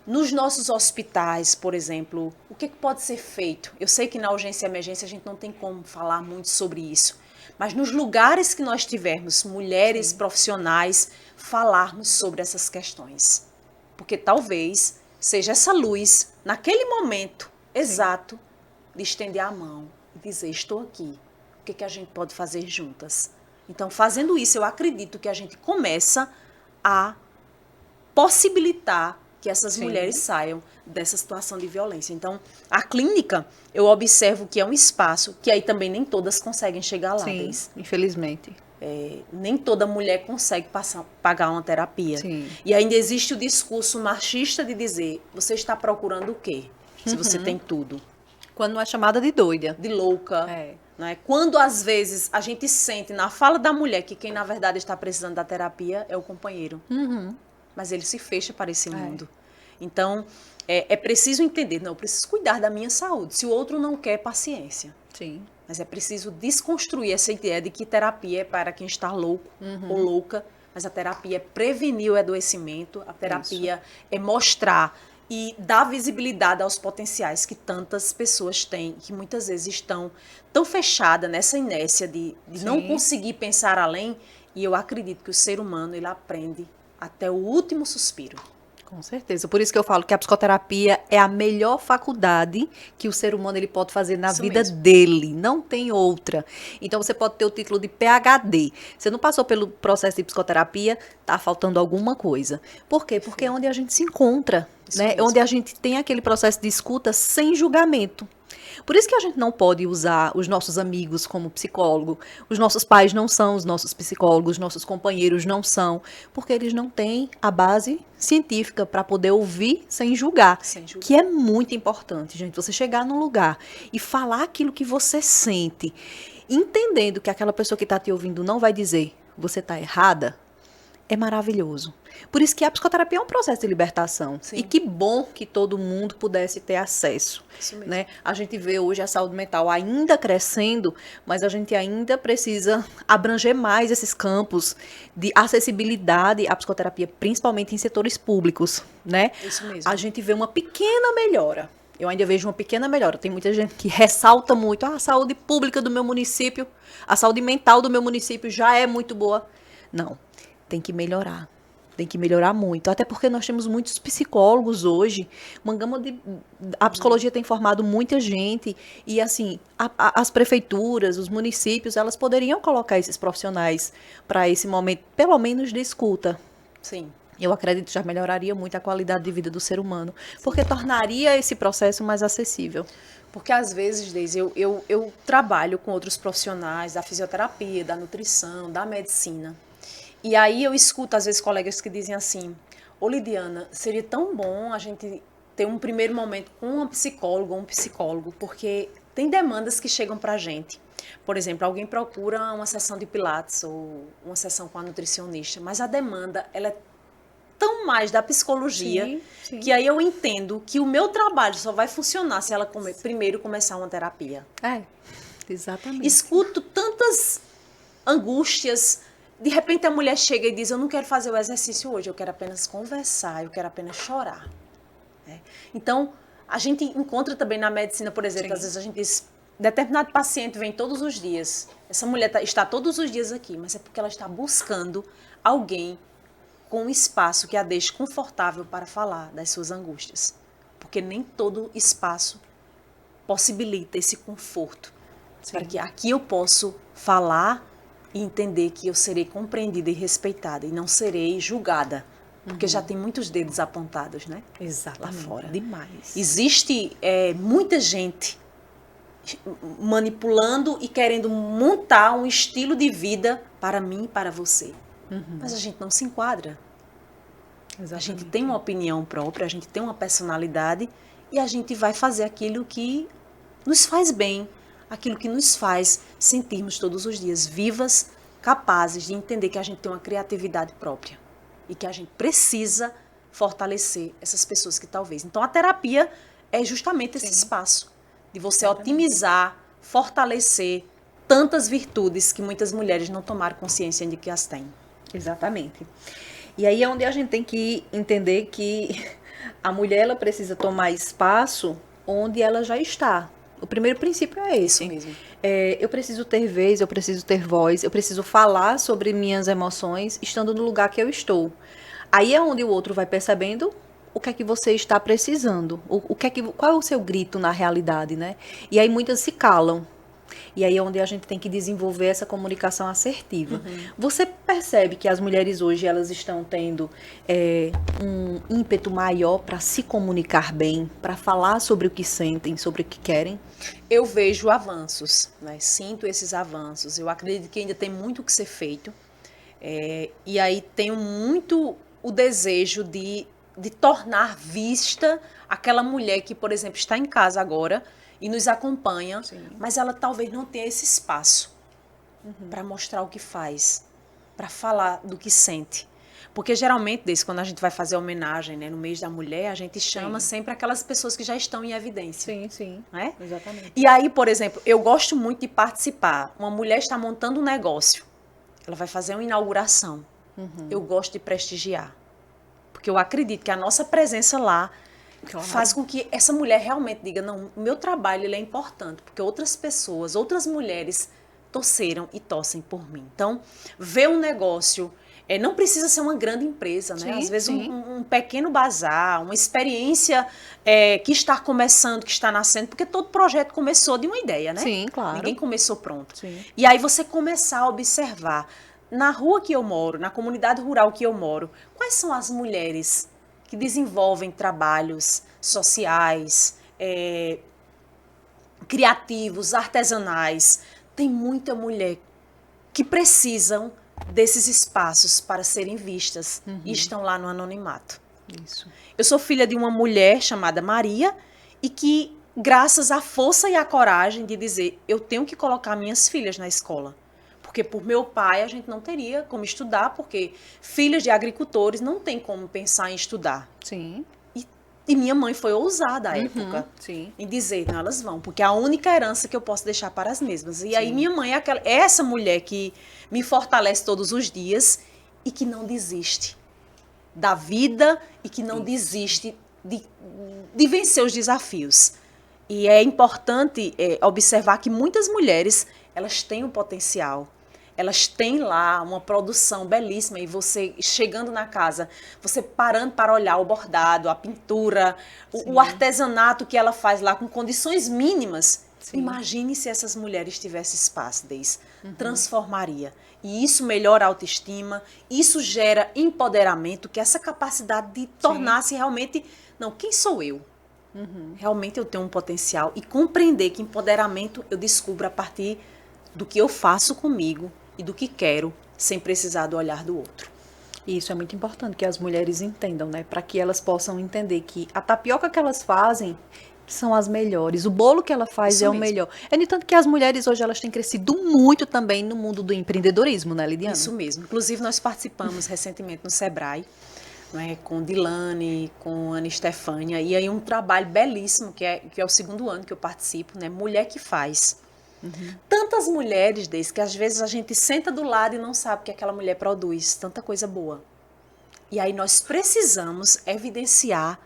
nos nossos hospitais, por exemplo. O que pode ser feito? Eu sei que na urgência e emergência a gente não tem como falar muito sobre isso, mas nos lugares que nós tivermos mulheres profissionais, falarmos sobre essas questões. Porque talvez seja essa luz, naquele momento exato, de estender a mão e dizer, estou aqui, o que a gente pode fazer juntas? Então, fazendo isso, eu acredito que a gente começa a possibilitar que essas mulheres saiam dessa situação de violência. Então, a clínica, eu observo que é um espaço que aí também nem todas conseguem chegar lá. Infelizmente. Nem toda mulher consegue pagar uma terapia. E ainda existe o discurso machista de dizer, você está procurando o quê? Se você tem tudo. Quando não é chamada de doida. De louca. Né? Quando, às vezes, a gente sente na fala da mulher que quem, na verdade, está precisando da terapia é o companheiro. Mas ele se fecha para esse mundo. Então, é preciso entender, não, eu preciso cuidar da minha saúde. Se o outro não quer, paciência. Mas é preciso desconstruir essa ideia de que terapia é para quem está louco ou louca, mas a terapia é prevenir o adoecimento, a terapia é mostrar e dar visibilidade aos potenciais que tantas pessoas têm, que muitas vezes estão tão fechadas nessa inércia de não conseguir pensar além, e eu acredito que o ser humano, ele aprende até o último suspiro. Com certeza. Por isso que eu falo que a psicoterapia é a melhor faculdade que o ser humano ele pode fazer na vida dele. Não tem outra. Então, você pode ter o título de PhD. Você não passou pelo processo de psicoterapia, tá faltando alguma coisa. Por quê? Porque é onde a gente se encontra, né? É onde a gente tem aquele processo de escuta sem julgamento. Por isso que a gente não pode usar os nossos amigos como psicólogo, os nossos pais não são os nossos psicólogos, nossos companheiros não são, porque eles não têm a base científica para poder ouvir sem julgar, que é muito importante, gente. Você chegar num lugar e falar aquilo que você sente, entendendo que aquela pessoa que está te ouvindo não vai dizer, você está errada, é maravilhoso. Por isso que a psicoterapia é um processo de libertação. Sim. E que bom que todo mundo pudesse ter acesso. Isso mesmo. Né? A gente vê hoje a saúde mental ainda crescendo, mas a gente ainda precisa abranger mais esses campos de acessibilidade à psicoterapia, principalmente em setores públicos. Né? Isso mesmo. A gente vê uma pequena melhora. Eu ainda vejo uma pequena melhora. Tem muita gente que ressalta muito a saúde pública do meu município, a saúde mental do meu município já é muito boa. Não, tem que melhorar. Tem que melhorar muito. Até porque nós temos muitos psicólogos hoje. A psicologia tem formado muita gente. E, assim, as prefeituras, os municípios, elas poderiam colocar esses profissionais para esse momento, pelo menos de escuta. Sim. Eu acredito que já melhoraria muito a qualidade de vida do ser humano. Porque tornaria esse processo mais acessível. Porque às vezes, Deise, eu trabalho com outros profissionais da fisioterapia, da nutrição, da medicina. E aí eu escuto, às vezes, colegas que dizem assim: ô Lidiana, seria tão bom a gente ter um primeiro momento com uma psicóloga ou um psicólogo, porque tem demandas que chegam pra gente. Por exemplo, alguém procura uma sessão de pilates ou uma sessão com a nutricionista, mas a demanda, ela é tão mais da psicologia, Sim. que aí eu entendo que o meu trabalho só vai funcionar se ela primeiro começar uma terapia. É, exatamente. Escuto tantas angústias. De repente a mulher chega e diz: eu não quero fazer o exercício hoje, eu quero apenas conversar, eu quero apenas chorar. Então, a gente encontra também na medicina, por exemplo, Sim. às vezes a gente diz: determinado paciente vem todos os dias, essa mulher está todos os dias aqui, mas é porque ela está buscando alguém com um espaço que a deixe confortável para falar das suas angústias. Porque nem todo espaço possibilita esse conforto. Sim. Para que aqui eu posso falar e entender que eu serei compreendida e respeitada e não serei julgada. Porque já tem muitos dedos apontados, né? Exatamente. Lá fora. Demais. Existe muita gente manipulando e querendo montar um estilo de vida para mim e para você. Mas a gente não se enquadra. Exatamente. A gente tem uma opinião própria, a gente tem uma personalidade e a gente vai fazer aquilo que nos faz bem, aquilo que nos faz sentirmos todos os dias vivas, capazes de entender que a gente tem uma criatividade própria e que a gente precisa fortalecer essas pessoas que talvez... Então, a terapia é justamente esse espaço de você otimizar, fortalecer tantas virtudes que muitas mulheres não tomaram consciência de que as têm. Exatamente. E aí é onde a gente tem que entender que a mulher ela precisa tomar espaço onde ela já está. O primeiro princípio é esse. Isso mesmo. Eu preciso ter vez, eu preciso ter voz, eu preciso falar sobre minhas emoções estando no lugar que eu estou. Aí é onde o outro vai percebendo o que é que você está precisando, qual é o seu grito na realidade, né? E aí muitas se calam. E aí é onde a gente tem que desenvolver essa comunicação assertiva. Você percebe que as mulheres hoje elas estão tendo um ímpeto maior para se comunicar bem, para falar sobre o que sentem, sobre o que querem? Eu vejo avanços, né? Sinto esses avanços. Eu acredito que ainda tem muito o que ser feito. E aí tenho muito o desejo de tornar vista aquela mulher que, por exemplo, está em casa agora e nos acompanha, mas ela talvez não tenha esse espaço para mostrar o que faz, para falar do que sente. Porque geralmente, quando a gente vai fazer homenagem, né, no mês da mulher, a gente chama sempre aquelas pessoas que já estão em evidência. Sim. Né? Exatamente. E aí, por exemplo, eu gosto muito de participar. Uma mulher está montando um negócio, ela vai fazer uma inauguração. Eu gosto de prestigiar. Porque eu acredito que a nossa presença lá faz com que essa mulher realmente diga: não, o meu trabalho ele é importante, porque outras pessoas, outras mulheres torceram e torcem por mim. Então, ver um negócio, não precisa ser uma grande empresa, né? Às vezes um pequeno bazar, uma experiência que está começando, que está nascendo, porque todo projeto começou de uma ideia, né? Sim, claro. Ninguém começou pronto. Sim. E aí você começar a observar, na rua que eu moro, na comunidade rural que eu moro, quais são as mulheres que desenvolvem trabalhos sociais, criativos, artesanais. Tem muita mulher que precisam desses espaços para serem vistas e estão lá no anonimato. Isso. Eu sou filha de uma mulher chamada Maria e que, graças à força e à coragem de dizer: eu tenho que colocar minhas filhas na escola, Porque por meu pai a gente não teria como estudar, porque filhas de agricultores não tem como pensar em estudar. Sim. E minha mãe foi ousada à época Sim. em dizer, não, elas vão, porque é a única herança que eu posso deixar para as mesmas. E aí minha mãe é essa mulher que me fortalece todos os dias e que não desiste da vida e que não desiste de vencer os desafios. E é importante observar que muitas mulheres, elas têm um potencial. Elas têm lá uma produção belíssima e você chegando na casa, você parando para olhar o bordado, a pintura, o artesanato que ela faz lá com condições mínimas. Sim. Imagine se essas mulheres tivessem espaço, Deise. Transformaria. E isso melhora a autoestima, isso gera empoderamento, que é essa capacidade de tornar-se realmente, não, quem sou eu? Realmente eu tenho um potencial e compreender que empoderamento eu descubro a partir do que eu faço comigo e do que quero, sem precisar do olhar do outro. E isso é muito importante que as mulheres entendam, né? Para que elas possam entender que a tapioca que elas fazem são as melhores. O bolo que ela faz Isso é mesmo. o melhor. É no tanto que as mulheres hoje elas têm crescido muito também no mundo do empreendedorismo, né, Lidiana? Isso mesmo. Inclusive nós participamos recentemente no Sebrae, né, com Dilane, com Ana Estefânia, e aí um trabalho belíssimo, que é o 2º ano que eu participo, né? Mulher que faz. Tantas mulheres, desde que às vezes a gente senta do lado e não sabe o que aquela mulher produz, tanta coisa boa. E aí nós precisamos evidenciar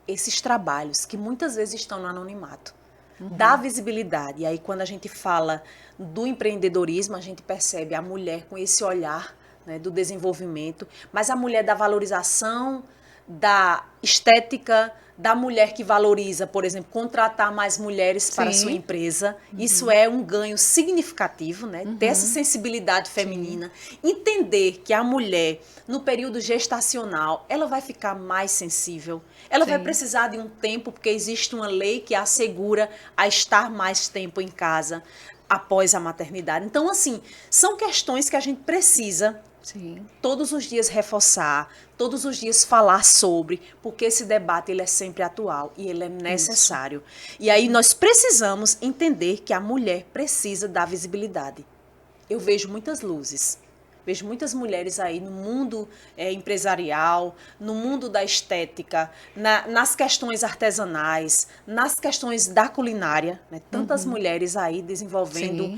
esses trabalhos que muitas vezes estão no anonimato. Dar visibilidade. E aí quando a gente fala do empreendedorismo, a gente percebe a mulher com esse olhar, né, do desenvolvimento, mas a mulher da valorização, da estética, da mulher que valoriza, por exemplo, contratar mais mulheres para a sua empresa. Isso é um ganho significativo, né? Ter essa sensibilidade feminina. Entender que a mulher, no período gestacional, ela vai ficar mais sensível. Ela vai precisar de um tempo, porque existe uma lei que a assegura a estar mais tempo em casa após a maternidade. Então, assim, são questões que a gente precisa todos os dias reforçar, todos os dias falar sobre, porque esse debate ele é sempre atual e ele é necessário. E aí nós precisamos entender que a mulher precisa da visibilidade. Eu vejo muitas luzes, vejo muitas mulheres aí no mundo empresarial, no mundo da estética, nas questões artesanais, nas questões da culinária, né? Tantas mulheres aí desenvolvendo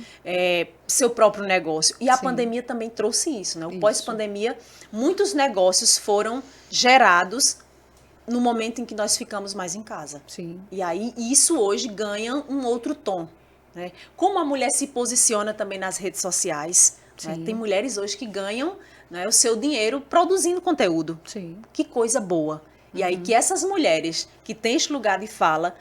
seu próprio negócio. E a pandemia também trouxe isso, né? O pós-pandemia, muitos negócios foram gerados no momento em que nós ficamos mais em casa. E aí isso hoje ganha um outro tom, né? Como a mulher se posiciona também nas redes sociais. Né? Tem mulheres hoje que ganham, né, o seu dinheiro produzindo conteúdo. Que coisa boa. E aí que essas mulheres que têm esse lugar de fala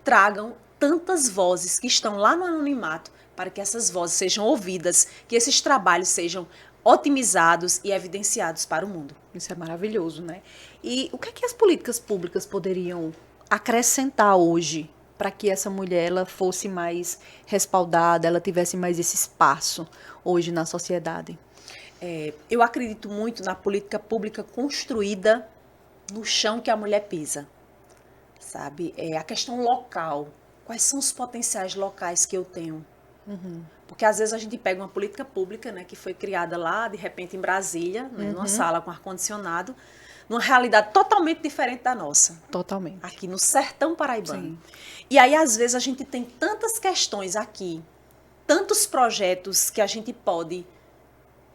tragam tantas vozes que estão lá no anonimato para que essas vozes sejam ouvidas, que esses trabalhos sejam otimizados e evidenciados para o mundo. Isso é maravilhoso, né? E o que é que as políticas públicas poderiam acrescentar hoje para que essa mulher ela fosse mais respaldada, ela tivesse mais esse espaço hoje na sociedade? Eu acredito muito na política pública construída no chão que a mulher pisa, sabe? A questão local. Quais são os potenciais locais que eu tenho? Porque às vezes a gente pega uma política pública, né, que foi criada lá, de repente em Brasília, né, numa sala com ar-condicionado, numa realidade totalmente diferente da nossa. Totalmente. Aqui no sertão paraibano. E aí, às vezes, a gente tem tantas questões aqui, tantos projetos que a gente pode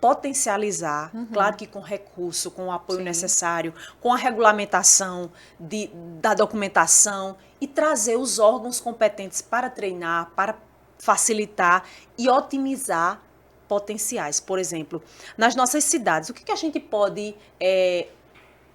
potencializar, claro que com recurso, com o apoio necessário, com a regulamentação da documentação e trazer os órgãos competentes para treinar, para facilitar e otimizar potenciais. Por exemplo, nas nossas cidades, o que a gente pode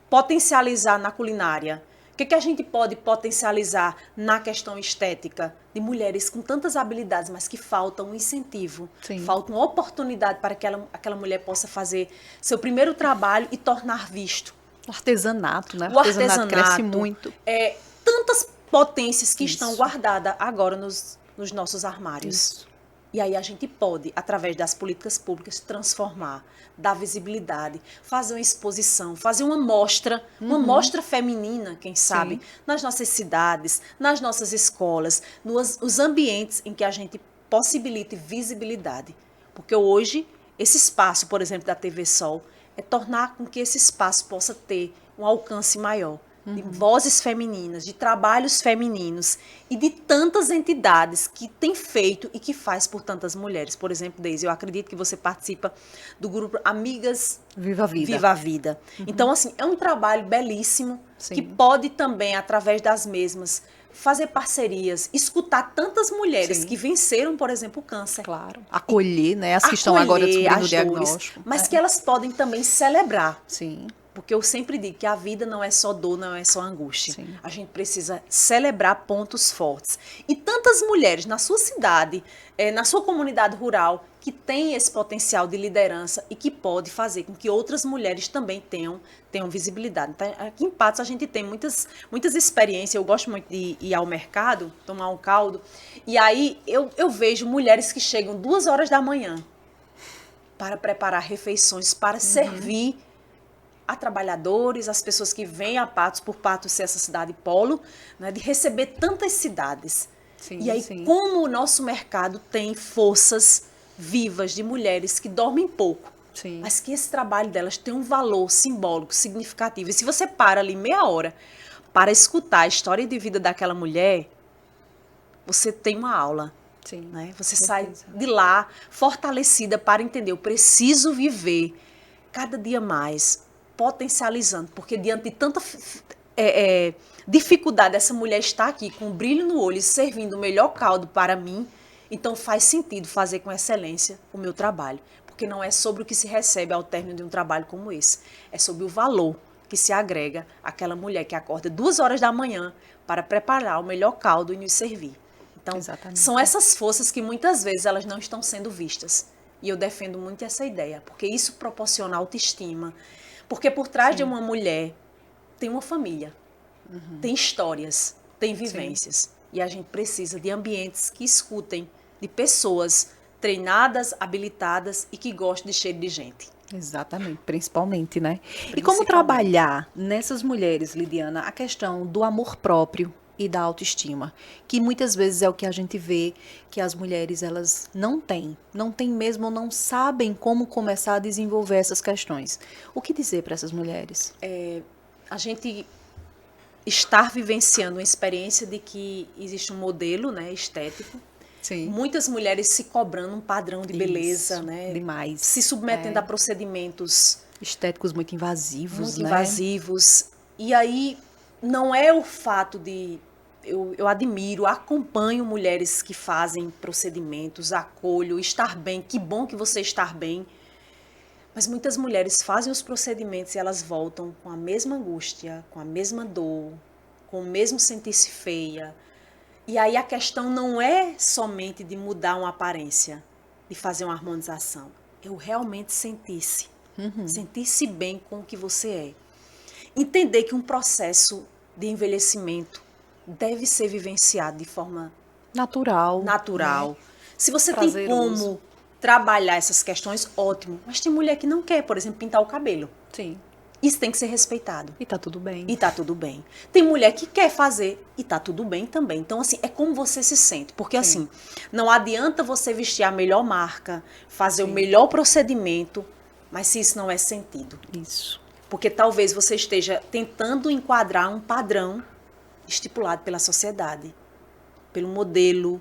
potencializar na culinária? O que a gente pode potencializar na questão estética de mulheres com tantas habilidades, mas que falta um incentivo, falta uma oportunidade para que aquela mulher possa fazer seu primeiro trabalho e tornar visto. O artesanato, né? O artesanato cresce muito. Tantas potências que estão guardadas agora nos nossos armários. E aí a gente pode, através das políticas públicas, transformar, dar visibilidade, fazer uma exposição, fazer uma mostra feminina, quem sabe, nas nossas cidades, nas nossas escolas, nos ambientes em que a gente possibilite visibilidade. Porque hoje esse espaço, por exemplo, da TV Sol, é tornar com que esse espaço possa ter um alcance maior, de vozes femininas, de trabalhos femininos e de tantas entidades que têm feito e que faz por tantas mulheres. Por exemplo, Deise, eu acredito que você participa do grupo Amigas Viva a Vida. Viva a Vida. Então, assim, é um trabalho belíssimo Sim. que pode também, através das mesmas, fazer parcerias, escutar tantas mulheres Sim. que venceram, por exemplo, o câncer. Claro. Acolher, né? As que estão agora Acolher descobrindo o as diagnóstico. dores, mas que elas podem também celebrar. Sim. Porque eu sempre digo que a vida não é só dor, não é só angústia. Sim. A gente precisa celebrar pontos fortes. E tantas mulheres na sua cidade, na sua comunidade rural, que têm esse potencial de liderança e que pode fazer com que outras mulheres também tenham visibilidade. Então, aqui em Patos a gente tem muitas experiências. Eu gosto muito de ir ao mercado, tomar um caldo. E aí eu vejo mulheres que chegam 2 horas da manhã para preparar refeições, para servir a trabalhadores, as pessoas que vêm a Patos, por Patos ser essa cidade polo, né, de receber tantas cidades. Sim, e aí, sim. como o nosso mercado tem forças vivas de mulheres que dormem pouco, Sim. mas que esse trabalho delas tem um valor simbólico, significativo. E se você para ali meia hora para escutar a história de vida daquela mulher, você tem uma aula. Sim. Né? Você sai de lá fortalecida para entender, eu preciso viver cada dia mais, potencializando, porque diante de tanta dificuldade, essa mulher está aqui com um brilho no olho, servindo o melhor caldo para mim, então faz sentido fazer com excelência o meu trabalho, porque não é sobre o que se recebe ao término de um trabalho como esse, é sobre o valor que se agrega àquela mulher que acorda 2 horas da manhã para preparar o melhor caldo e nos servir. Então, Exatamente. são essas forças que muitas vezes elas não estão sendo vistas. E eu defendo muito essa ideia, porque isso proporciona autoestima. Porque por trás de uma mulher tem uma família, tem histórias, tem vivências. E a gente precisa de ambientes que escutem, de pessoas treinadas, habilitadas e que gostem de cheiro de gente. Exatamente, principalmente, né? E como trabalhar nessas mulheres, Lidiana, a questão do amor próprio e da autoestima, que muitas vezes é o que a gente vê que as mulheres elas não têm mesmo, ou não sabem como começar a desenvolver essas questões. O que dizer para essas mulheres? A gente estar vivenciando uma experiência de que existe um modelo, né, estético. Sim. Muitas mulheres se cobrando um padrão de beleza, Isso, né? demais. Se submetendo a procedimentos Estéticos muito invasivos, muito né? invasivos. E aí não é o fato de... Eu admiro, acompanho mulheres que fazem procedimentos, acolho, estar bem, que bom que você está bem. Mas muitas mulheres fazem os procedimentos e elas voltam com a mesma angústia, com a mesma dor, com o mesmo sentir-se feia. E aí a questão não é somente de mudar uma aparência, de fazer uma harmonização. Eu realmente sentir-se. Sentir-se bem com o que você é. Entender que um processo de envelhecimento deve ser vivenciado de forma Natural. natural. Né? Se você Prazeroso. tem como trabalhar essas questões, ótimo. Mas tem mulher que não quer, por exemplo, pintar o cabelo. Sim. Isso tem que ser respeitado. E tá tudo bem. E tá tudo bem. Tem mulher que quer fazer e tá tudo bem também. Então, assim, é como você se sente. Porque, assim, não adianta você vestir a melhor marca, fazer o melhor procedimento, mas se isso não é sentido. Isso. Porque talvez você esteja tentando enquadrar um padrão estipulado pela sociedade, pelo modelo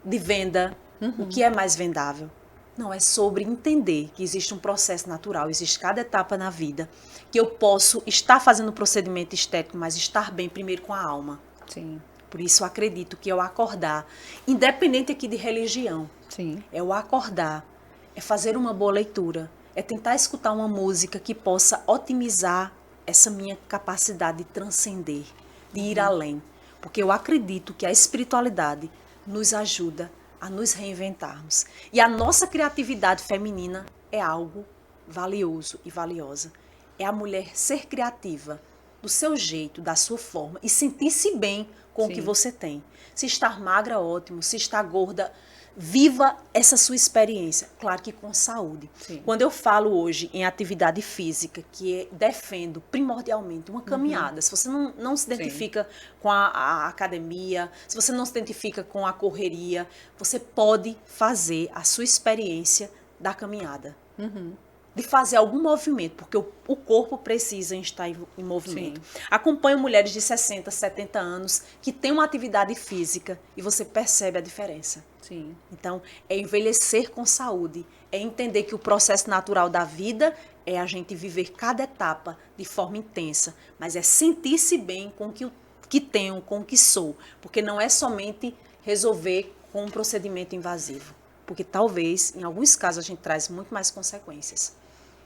de venda, o que é mais vendável. Não, é sobre entender que existe um processo natural, existe cada etapa na vida, que eu posso estar fazendo um procedimento estético, mas estar bem primeiro com a alma. Sim. Por isso eu acredito que ao acordar, independente aqui de religião, Sim. é o acordar, é fazer uma boa leitura, é tentar escutar uma música que possa otimizar essa minha capacidade de transcender, de ir além. Porque eu acredito que a espiritualidade nos ajuda a nos reinventarmos. E a nossa criatividade feminina é algo valioso e valiosa. É a mulher ser criativa do seu jeito, da sua forma e sentir-se bem com o que você tem. Se estar magra, ótimo. Se estar gorda, viva essa sua experiência. Claro que com saúde. Sim. Quando eu falo hoje em atividade física, que defendo primordialmente uma caminhada, se você não se identifica com a academia, se você não se identifica com a correria, você pode fazer a sua experiência da caminhada. De fazer algum movimento, porque o corpo precisa estar em movimento. Sim. Acompanho mulheres de 60, 70 anos que têm uma atividade física e você percebe a diferença. Sim. Então, é envelhecer com saúde, é entender que o processo natural da vida é a gente viver cada etapa de forma intensa, mas é sentir-se bem com o que tenho, com o que sou, porque não é somente resolver com um procedimento invasivo, porque talvez, em alguns casos, a gente traz muito mais consequências.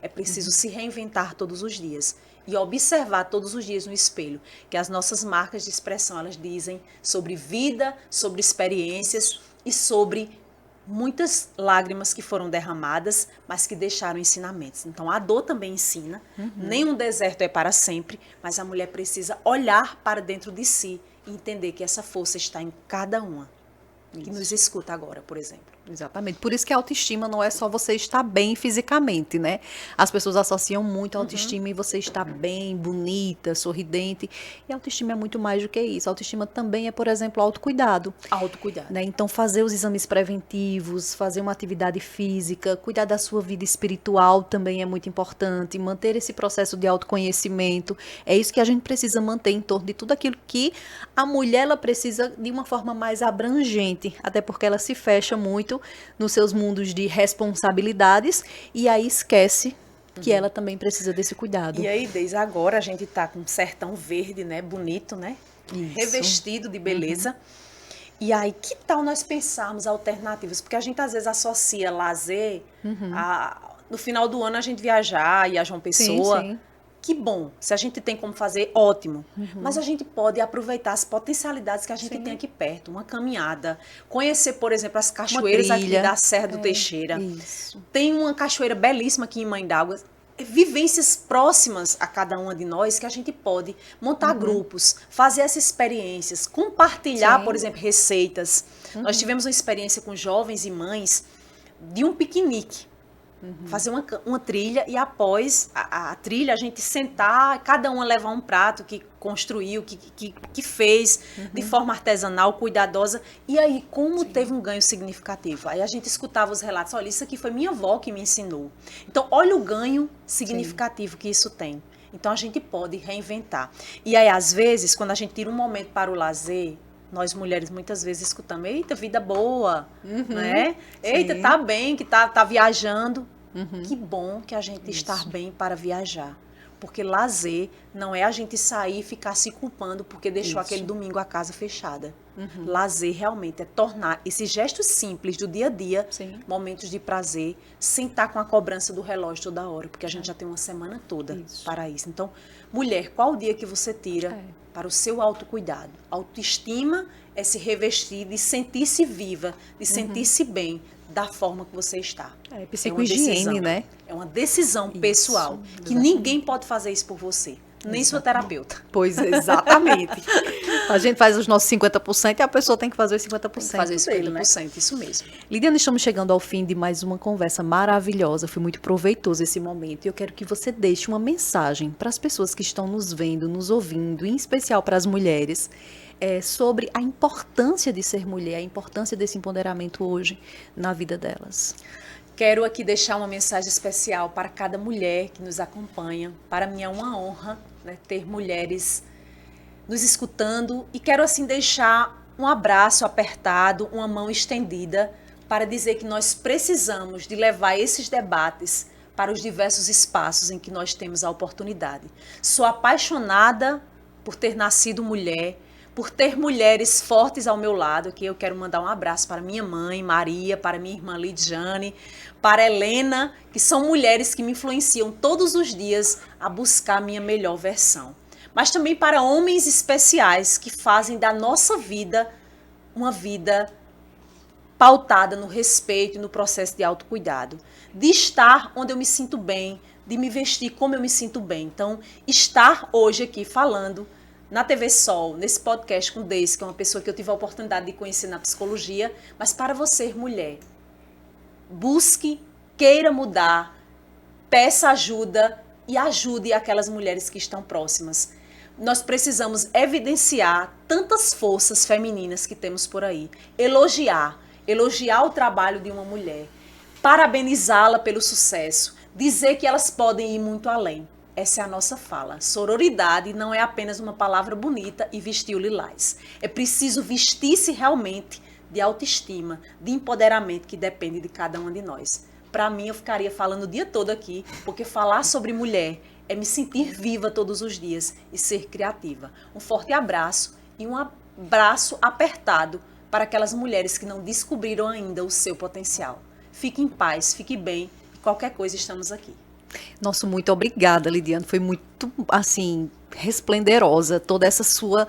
É preciso se reinventar todos os dias e observar todos os dias no espelho, que as nossas marcas de expressão, elas dizem sobre vida, sobre experiências e sobre muitas lágrimas que foram derramadas, mas que deixaram ensinamentos. Então, a dor também ensina, nenhum deserto é para sempre, mas a mulher precisa olhar para dentro de si e entender que essa força está em cada uma, que nos escuta agora, por exemplo. Exatamente. Por isso que a autoestima não é só você estar bem fisicamente, né? As pessoas associam muito a autoestima em você estar bem, bonita, sorridente. E a autoestima é muito mais do que isso. A autoestima também é, por exemplo, autocuidado. Autocuidado. Né? Então, fazer os exames preventivos, fazer uma atividade física, cuidar da sua vida espiritual também é muito importante. Manter esse processo de autoconhecimento. É isso que a gente precisa manter em torno de tudo aquilo que a mulher ela precisa de uma forma mais abrangente. Até porque ela se fecha muito nos seus mundos de responsabilidades e aí esquece que ela também precisa desse cuidado. E aí, desde agora, a gente tá com um sertão verde, né? Bonito, né? Isso. Revestido de beleza. E aí, que tal nós pensarmos alternativas? Porque a gente, às vezes, associa lazer no final do ano a gente viajar e a João Pessoa. Sim. Que bom, se a gente tem como fazer, ótimo. Mas a gente pode aproveitar as potencialidades que a gente tem aqui perto. Uma caminhada, conhecer, por exemplo, as cachoeiras aqui da Serra do Teixeira. Isso. Tem uma cachoeira belíssima aqui em Mãe d'Água. Vivências próximas a cada uma de nós que a gente pode montar grupos, fazer essas experiências, compartilhar, por exemplo, receitas. Nós tivemos uma experiência com jovens e mães de um piquenique. Fazer uma trilha e após a trilha a gente sentar, cada uma levar um prato que construiu, que fez de forma artesanal, cuidadosa. E aí, como teve um ganho significativo? Aí a gente escutava os relatos, olha, isso aqui foi minha avó que me ensinou. Então, olha o ganho significativo que isso tem. Então, a gente pode reinventar. E aí, às vezes, quando a gente tira um momento para o lazer, nós mulheres muitas vezes escutamos, eita, vida boa, né? Eita, tá bem, que tá viajando. Que bom que a gente está bem para viajar. Porque lazer não é a gente sair e ficar se culpando porque deixou aquele domingo a casa fechada. Lazer realmente é tornar esses gestos simples do dia a dia momentos de prazer, sem estar com a cobrança do relógio toda hora, porque a gente já tem uma semana toda para isso. Então, mulher, qual o dia que você tira para o seu autocuidado? Autoestima é se revestir de sentir-se viva, de sentir-se bem da forma que você está. É psicohigiene, né? É uma decisão pessoal, que ninguém pode fazer isso por você. Nem sua terapeuta. Pois, exatamente. A gente faz os nossos 50% e a pessoa tem que fazer os 50%. Tem que fazer os 50%, né? Isso mesmo. Lidiane, estamos chegando ao fim de mais uma conversa maravilhosa. Foi muito proveitoso esse momento. E eu quero que você deixe uma mensagem para as pessoas que estão nos vendo, nos ouvindo, em especial para as mulheres, sobre a importância de ser mulher, a importância desse empoderamento hoje na vida delas. Quero aqui deixar uma mensagem especial para cada mulher que nos acompanha. Para mim é uma honra, né, ter mulheres nos escutando e quero assim deixar um abraço apertado, uma mão estendida para dizer que nós precisamos de levar esses debates para os diversos espaços em que nós temos a oportunidade. Sou apaixonada por ter nascido mulher, por ter mulheres fortes ao meu lado, aqui eu quero mandar um abraço para minha mãe, Maria, para minha irmã Lidiane, para Helena, que são mulheres que me influenciam todos os dias a buscar a minha melhor versão. Mas também para homens especiais que fazem da nossa vida uma vida pautada no respeito e no processo de autocuidado. De estar onde eu me sinto bem, de me vestir como eu me sinto bem. Então, estar hoje aqui falando na TV Sol, nesse podcast com Deise, que é uma pessoa que eu tive a oportunidade de conhecer na psicologia, mas para você, mulher, busque, queira mudar, peça ajuda e ajude aquelas mulheres que estão próximas. Nós precisamos evidenciar tantas forças femininas que temos por aí, elogiar o trabalho de uma mulher, parabenizá-la pelo sucesso, dizer que elas podem ir muito além. Essa é a nossa fala. Sororidade não é apenas uma palavra bonita e vestir o lilás. É preciso vestir-se realmente de autoestima, de empoderamento que depende de cada uma de nós. Para mim, eu ficaria falando o dia todo aqui, porque falar sobre mulher é me sentir viva todos os dias e ser criativa. Um forte abraço e um abraço apertado para aquelas mulheres que não descobriram ainda o seu potencial. Fique em paz, fique bem e qualquer coisa estamos aqui. Nossa, muito obrigada, Lidiane. Foi muito, assim, resplendorosa toda essa sua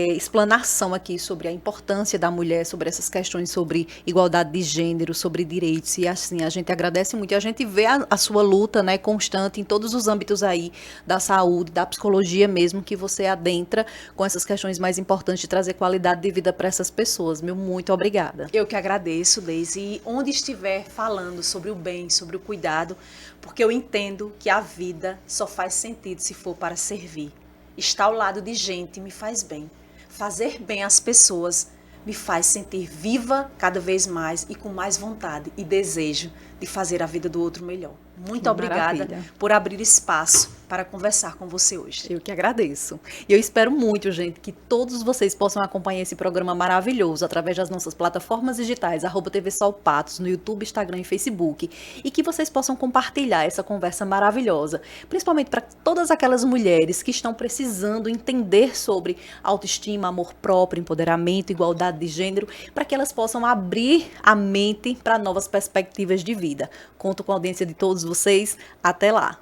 explanação aqui sobre a importância da mulher, sobre essas questões sobre igualdade de gênero, sobre direitos. E assim, a gente agradece muito. E a gente vê a sua luta, né, constante em todos os âmbitos aí da saúde, da psicologia mesmo, que você adentra com essas questões mais importantes de trazer qualidade de vida para essas pessoas. Meu muito obrigada. Eu que agradeço, Deise. E onde estiver falando sobre o bem, sobre o cuidado, porque eu entendo que a vida só faz sentido se for para servir. Estar ao lado de gente me faz bem. Fazer bem às pessoas me faz sentir viva cada vez mais e com mais vontade e desejo de fazer a vida do outro melhor. Muito obrigada por abrir espaço para conversar com você hoje. Eu que agradeço. E eu espero muito, gente, que todos vocês possam acompanhar esse programa maravilhoso através das nossas plataformas digitais, @TV Sol Patos, no YouTube, Instagram e Facebook, e que vocês possam compartilhar essa conversa maravilhosa, principalmente para todas aquelas mulheres que estão precisando entender sobre autoestima, amor próprio, empoderamento, igualdade de gênero, para que elas possam abrir a mente para novas perspectivas de vida. Conto com a audiência de todos vocês. Até lá!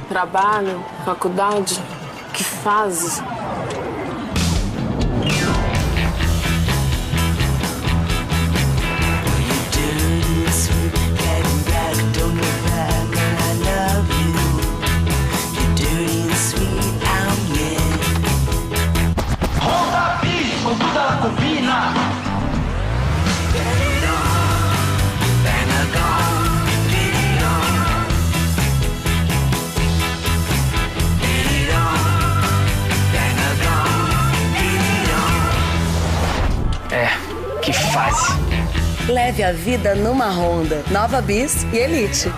Trabalho, faculdade, que fase? Roda bicho, com tudo ela combina. Que fase! Leve a vida numa Honda. Nova Bis e Elite.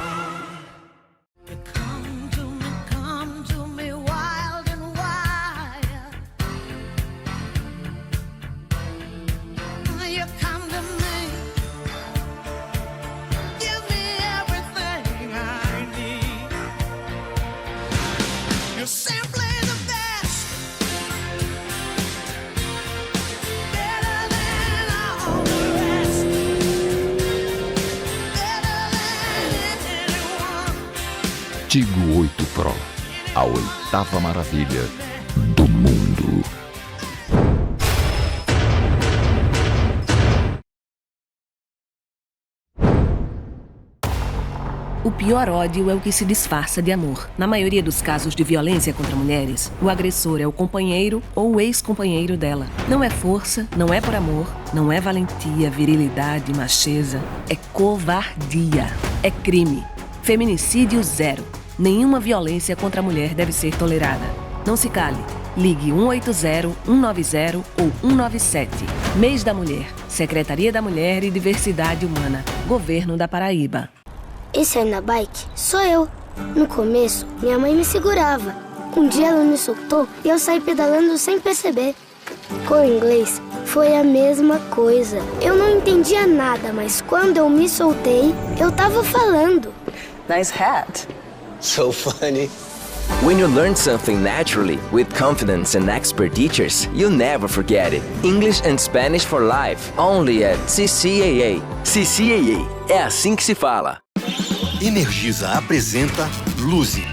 Tigo 8 Pro, a oitava maravilha do mundo. O pior ódio é o que se disfarça de amor. Na maioria dos casos de violência contra mulheres, o agressor é o companheiro ou o ex-companheiro dela. Não é força, não é por amor, não é valentia, virilidade, macheza. É covardia. É crime. Feminicídio zero. Nenhuma violência contra a mulher deve ser tolerada. Não se cale. Ligue 180, 190 ou 197. Mês da Mulher. Secretaria da Mulher e Diversidade Humana. Governo da Paraíba. Esse aí na bike sou eu. No começo, minha mãe me segurava. Um dia ela me soltou e eu saí pedalando sem perceber. Com o inglês, foi a mesma coisa. Eu não entendia nada, mas quando eu me soltei, eu tava falando. Nice hat. So funny. When you learn something naturally, with confidence and expert teachers, you'll never forget it. English and Spanish for Life, only at CCAA. CCAA, é assim que se fala. Energisa apresenta Luzi.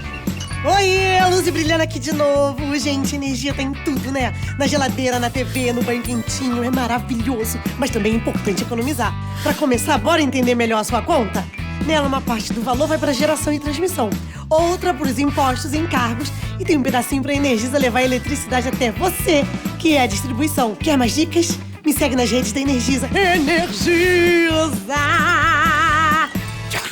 Oi, a Luzi brilhando aqui de novo. Gente, energia tem tudo, né? Na geladeira, na TV, no banho quentinho, é maravilhoso. Mas também é importante economizar. Pra começar, bora entender melhor a sua conta? Nela, uma parte do valor vai para geração e transmissão, outra para os impostos e encargos e tem um pedacinho para a Energisa levar a eletricidade até você, que é a distribuição. Quer mais dicas? Me segue nas redes da Energisa. Energisa!